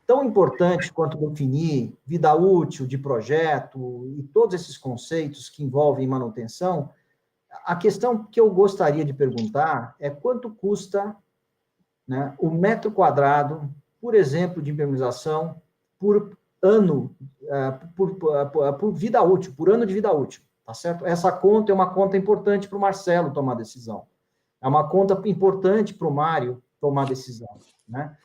Tão importante quanto definir vida útil de projeto e todos esses conceitos que envolvem manutenção, a questão que eu gostaria de perguntar é quanto custa, né, o metro quadrado, por exemplo, de impermeabilização por ano, por vida útil, por ano de vida útil, tá certo? Essa conta é uma conta importante para o Marcelo tomar decisão. É uma conta importante para o Mário tomar decisão, né?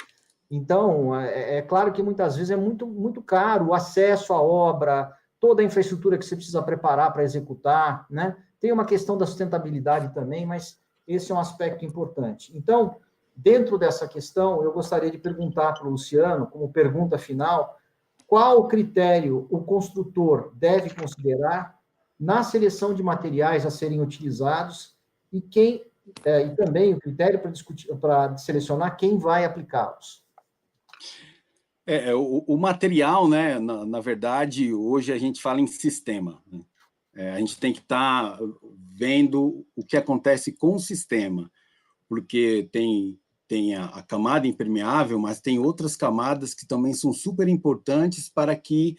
Então, é claro que muitas vezes é muito, muito caro o acesso à obra, toda a infraestrutura que você precisa preparar para executar, né? Tem uma questão da sustentabilidade também, mas esse é um aspecto importante. Então, dentro dessa questão, eu gostaria de perguntar para o Luciano, como pergunta final, qual critério o construtor deve considerar na seleção de materiais a serem utilizados e também o critério para selecionar quem vai aplicá-los. O material, né, na verdade, hoje a gente fala em sistema, né? A gente tem que estar vendo o que acontece com o sistema, porque tem a camada impermeável, mas tem outras camadas que também são super importantes para que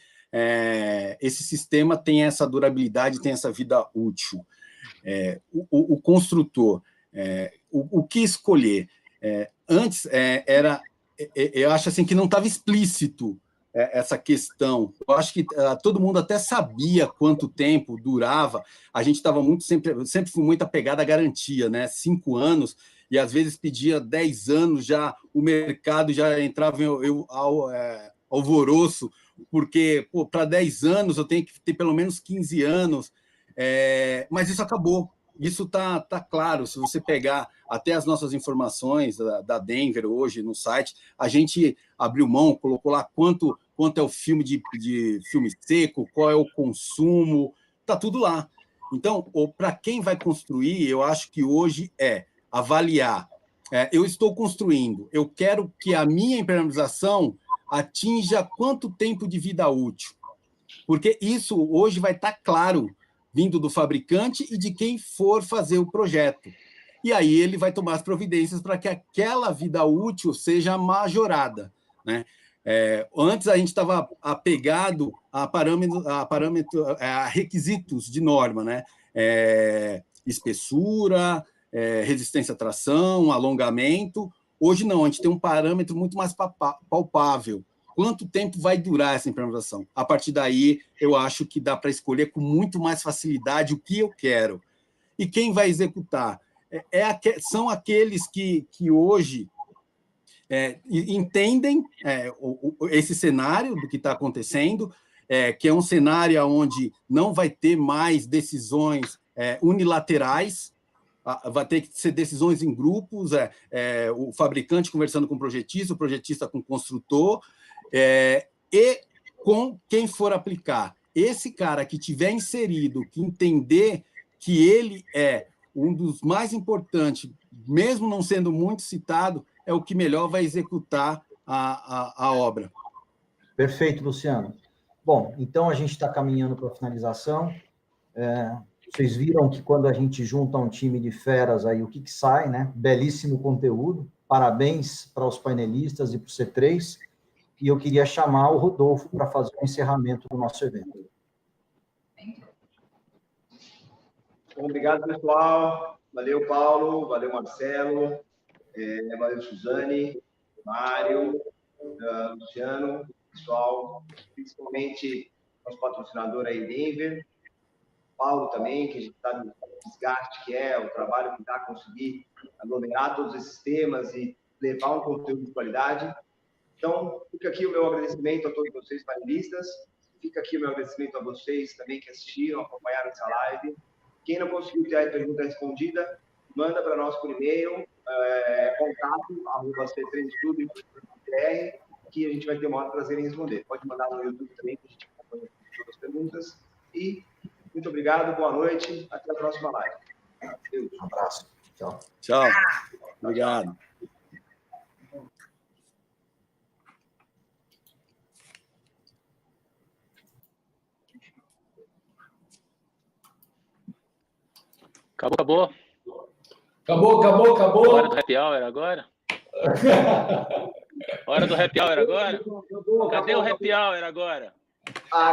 esse sistema tenha essa durabilidade, tenha essa vida útil. O construtor, o que escolher? Antes eu acho assim que não estava explícito essa questão. Eu acho que todo mundo até sabia quanto tempo durava. A gente estava sempre fui muito apegado à garantia, né? 5 anos, e às vezes pedia 10 anos, já o mercado já entrava em alvoroço, porque para 10 anos eu tenho que ter pelo menos 15 anos, mas isso acabou. Isso tá claro, se você pegar até as nossas informações da Denver hoje no site, a gente abriu mão, colocou lá quanto é o filme de filme seco, qual é o consumo, tá tudo lá. Então, para quem vai construir, eu acho que hoje avaliar. Eu estou construindo, eu quero que a minha impermeabilização atinja quanto tempo de vida útil, porque isso hoje vai estar claro, vindo do fabricante e de quem for fazer o projeto. E aí ele vai tomar as providências para que aquela vida útil seja majorada, né? Antes a gente estava apegado a requisitos de norma, né? Espessura, resistência à tração, alongamento. Hoje não, a gente tem um parâmetro muito mais palpável. Quanto tempo vai durar essa impermeabilização? A partir daí, eu acho que dá para escolher com muito mais facilidade o que eu quero. E quem vai executar? São aqueles que hoje entendem esse cenário do que está acontecendo, que é um cenário onde não vai ter mais decisões unilaterais, vai ter que ser decisões em grupos, o fabricante conversando com o projetista com o construtor, e com quem for aplicar. Esse cara que tiver inserido, que entender que ele é um dos mais importantes, mesmo não sendo muito citado, é o que melhor vai executar a obra. Perfeito, Luciano. Bom, então a gente está caminhando para a finalização. Vocês viram que quando a gente junta um time de feras, aí o que sai, né? Belíssimo conteúdo. Parabéns para os painelistas e para o C3. E eu queria chamar o Rodolfo para fazer o encerramento do nosso evento. Obrigado, pessoal. Valeu, Paulo. Valeu, Marcelo. Valeu, Suzane, Mário, Luciano, pessoal, principalmente nosso patrocinador aí, Denver. Paulo também, que a gente está no desgaste, que é o trabalho que dá a conseguir aglomerar todos esses temas e levar um conteúdo de qualidade. Então, fica aqui o meu agradecimento a todos vocês, panelistas. Fica aqui o meu agradecimento a vocês também que assistiram, acompanharam essa live. Quem não conseguiu ter a pergunta respondida, manda para nós por e-mail, contato@c3clube.br, que a gente vai ter o maior prazer em responder. Pode mandar no YouTube também, que a gente acompanha todas as perguntas. E muito obrigado, boa noite, até a próxima live. Um abraço. Tchau. Tchau. Obrigado. Acabou. Acabou. Hora do happy hour agora? Hora do happy hour agora? Cadê o happy hour agora?